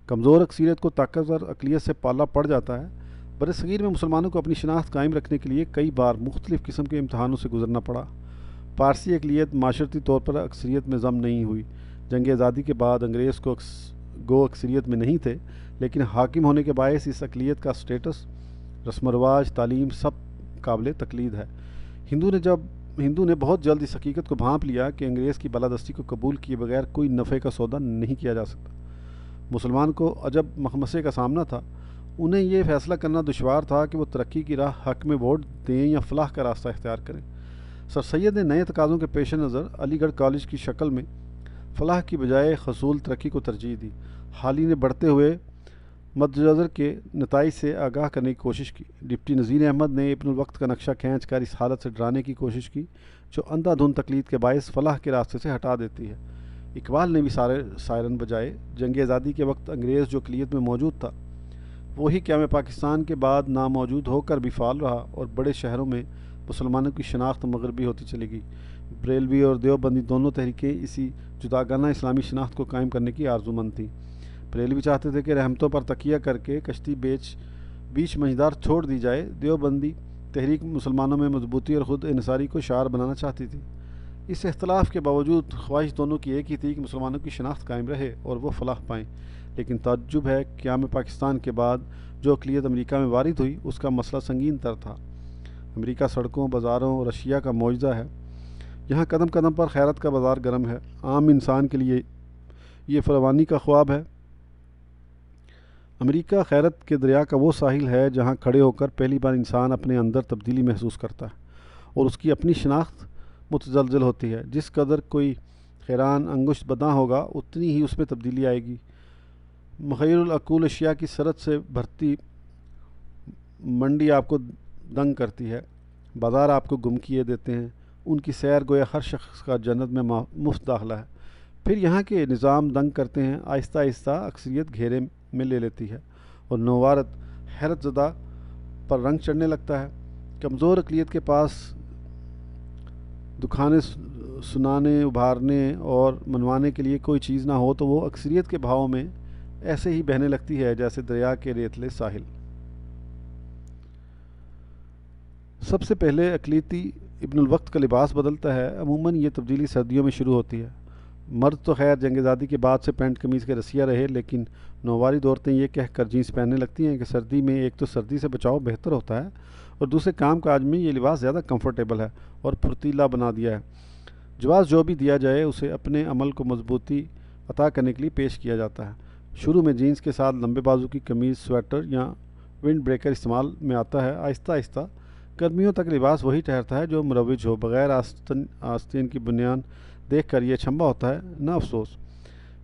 कमज़ोर अक्सरियत को ताकतवर अक़लियत से पाला पड़ जाता है। बरसगीर में मुसलमानों को अपनी शनाख्त कायम रखने के लिए कई बार मुख्तलिफ़ किस्म के इम्तहानों से गुजरना पड़ा। पारसी अक़लियत माशरती तौर पर अक्सरियत में ज़म नहीं हुई। जंग आज़ादी के बाद अंग्रेज़ को गो अक्सरियत में नहीं थे, लेकिन हाकिम होने के बायस इस अक़लियत का स्टेटस, रस्म रवाज, तालीम सब काबिल तकलीद है। हिंदू ने बहुत जल्द इस हकीकत को भांप लिया कि अंग्रेज़ की बालादस्ती को कबूल किए बगैर कोई नफ़े का सौदा नहीं किया जा सकता। मुसलमान को अजब मखमसे का सामना था। उन्हें यह फ़ैसला करना दुश्वार था कि वो तरक्की की राह हक़ में वोट दें या फलाह का रास्ता इख्तियार करें। सर सैयद ने नए तकाज़ों के पेश नज़र अलीगढ़ कॉलेज की शक्ल में फलाह की बजाय हसूल तरक्की को तरजीह दी। हाल ही ने बढ़ते हुए मद्देनज़र के नताइज से आगाह करने की कोशिश की। डिप्टी नज़ीर अहमद ने इब्नुल वक्त का नक्शा खींच कर इस हालत से डराने की कोशिश की जो अंधाधुंध तकलीद के बायस फलाह के रास्ते से हटा देती है। इकबाल ने भी सारे सायरन बजाए। जंग आज़ादी के वक्त अंग्रेज़ जो अक़लियत में मौजूद था वही क़याम पाकिस्तान के बाद नामौजूद होकर भी फ़ाल रहा और बड़े शहरों में मुसलमानों की शनाख्त मगरबी होती चली गई। बरेलवी और देवबंदी दोनों तहरीकें इसी जुदागाना इस्लामी शनाख्त को कायम करने की आरज़ूमंद थीं। बरेलवी चाहते थे कि रहमतों पर तकिया करके कश्ती बीच मंझदार छोड़ दी जाए। देवबंदी तहरीक मुसलमानों में मजबूती और ख़ुद इनसारी को शार बनाना चाहती थी। इस इख्तलाफ के बावजूद ख्वाहिश दोनों की एक ही थी कि मुसलमानों की शनाख्त कायम रहे और वो फलाह पाएँ। लेकिन ताज्जुब है क़याम पाकिस्तान के बाद जो अक़लियत अमरीका में वारिद हुई उसका मसला संगीन तर था। अमरीका सड़कों, बाज़ारों और अशिया का मौजज़ा है। यहाँ कदम कदम पर खैरत का बाज़ार गर्म है। आम इंसान के लिए ये फरवानी का ख्वाब है। अमेरिका खैरत के दरिया का वो साहिल है जहाँ खड़े होकर पहली बार इंसान अपने अंदर तब्दीली महसूस करता है और उसकी अपनी शनाख्त मुतज़लज़ल होती है। जिस कदर कोई खैरान अंगुश्त बदा होगा उतनी ही उसमें तब्दीली आएगी। मुख़य्यरुल अक़ूल अशिया की सरत से भरती मंडी आपको दंग करती है। बाज़ार आपको गुम किए देते हैं। उनकी सैर गोया हर शख्स का जन्नत में मुफ्त दाखिला है। फिर यहाँ के निज़ाम दंग करते हैं। आहिस्ता आहिस्ता अक्सरियत घेरे में ले लेती है और नौवारत हैरत ज़दा पर रंग चढ़ने लगता है। कमज़ोर अक़लियत के पास दुखाने सुनाने, उभारने और मनवाने के लिए कोई चीज़ ना हो तो वो अक्सरियत के भाव में ऐसे ही बहने लगती है जैसे दरिया के रेतले साहिल। सबसे पहले अक़लियती इब्नुल वक्त का लिबास बदलता है। अमूमन ये तब्दीली सर्दियों में शुरू होती है। मर्द तो खैर जंग आज़ादी के बाद से पैंट कमीज़ के रसिया रहे, लेकिन नौवारिद औरतें ये कहकर जीन्स पहनने लगती हैं कि सर्दी में एक तो सर्दी से बचाव बेहतर होता है और दूसरे काम काज में ये लिबास ज़्यादा कंफर्टेबल है और फुर्तीला बना दिया है। जवाब जो भी दिया जाए उसे अपने अमल को मजबूती अता करने के लिए पेश किया जाता है। शुरू में जीन्स के साथ लंबे बाजू की कमीज़, स्वेटर या विंड ब्रेकर इस्तेमाल में आता है। आहिस्ता आहिस्ता गर्मियों तक लिबास वही ठहरता है जो मुरव्विज हो। बग़ैर आस्तीन की बुनियाद देख कर यह छंबा होता है, न अफसोस।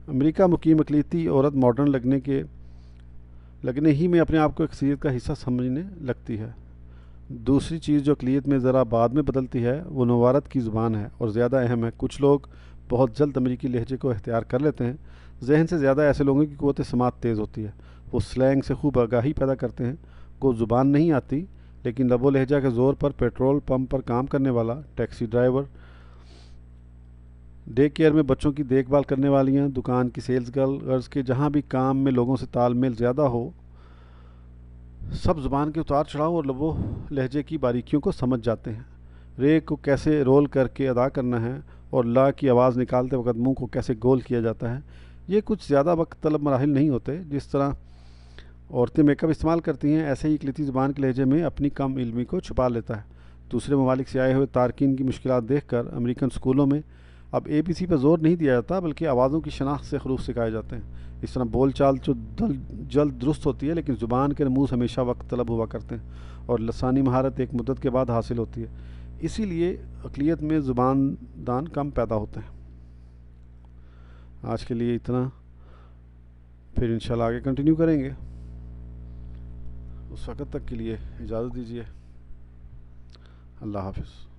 अमेरिका मुकीम अक़लियती औरत मॉडर्न लगने ही में अपने आप को अक्सरियत का हिस्सा समझने लगती है। दूसरी चीज़ जो अक़लियत में ज़रा बाद में बदलती है वो नवारत की ज़ुबान है और ज़्यादा अहम है। कुछ लोग बहुत जल्द अमेरिकी लहजे को इख्तियार कर लेते हैं। जहन से ज़्यादा ऐसे लोगों की क़ुव्वत समात तेज़ होती है। वो स्लैंग से खूब आगाही पैदा करते हैं। को ज़ुबान नहीं आती लेकिन लबो लहजा के ज़ोर पर पेट्रोल पंप पर काम करने वाला, टैक्सी ड्राइवर, डे केयर में बच्चों की देखभाल करने वालियाँ, दुकान की सेल्स गर्ल्स के जहाँ भी काम में लोगों से तालमेल ज़्यादा हो, सब ज़ुबान के उतार चढ़ाव और लबो लहजे की बारीकियों को समझ जाते हैं। रे को कैसे रोल करके अदा करना है और ला की आवाज़ निकालते वक्त मुंह को कैसे गोल किया जाता है। ये कुछ ज़्यादा वक्त तलब मराहिल नहीं होते। जिस तरह औरतें मेकअप इस्तेमाल करती हैं ऐसे ही अक़लियती ज़ुबान के लहजे में अपनी कम इल्मी को छुपा लेता है। दूसरे ममालिक से आए हुए तारकीन की मुश्किलात देख कर अमेरिकन स्कूलों में अब ABC पर ज़ोर नहीं दिया जाता बल्कि आवाज़ों की शनाख्त से ख़ुरूज सिखाए जाते हैं। इस तरह बोल चाल जो जल्द दुरुस्त होती है लेकिन ज़ुबान के नमूज़ हमेशा वक्त तलब हुआ करते हैं और लसानी महारत एक मुद्दत के बाद हासिल होती है। इसीलिए अक़लियत में ज़ुबान दान कम पैदा होते हैं। आज के लिए इतना, फिर इंशाल्लाह आगे कंटिन्यू करेंगे। उस वक़्त तक के लिए इजाज़त दीजिए। अल्लाह हाफ़िज़।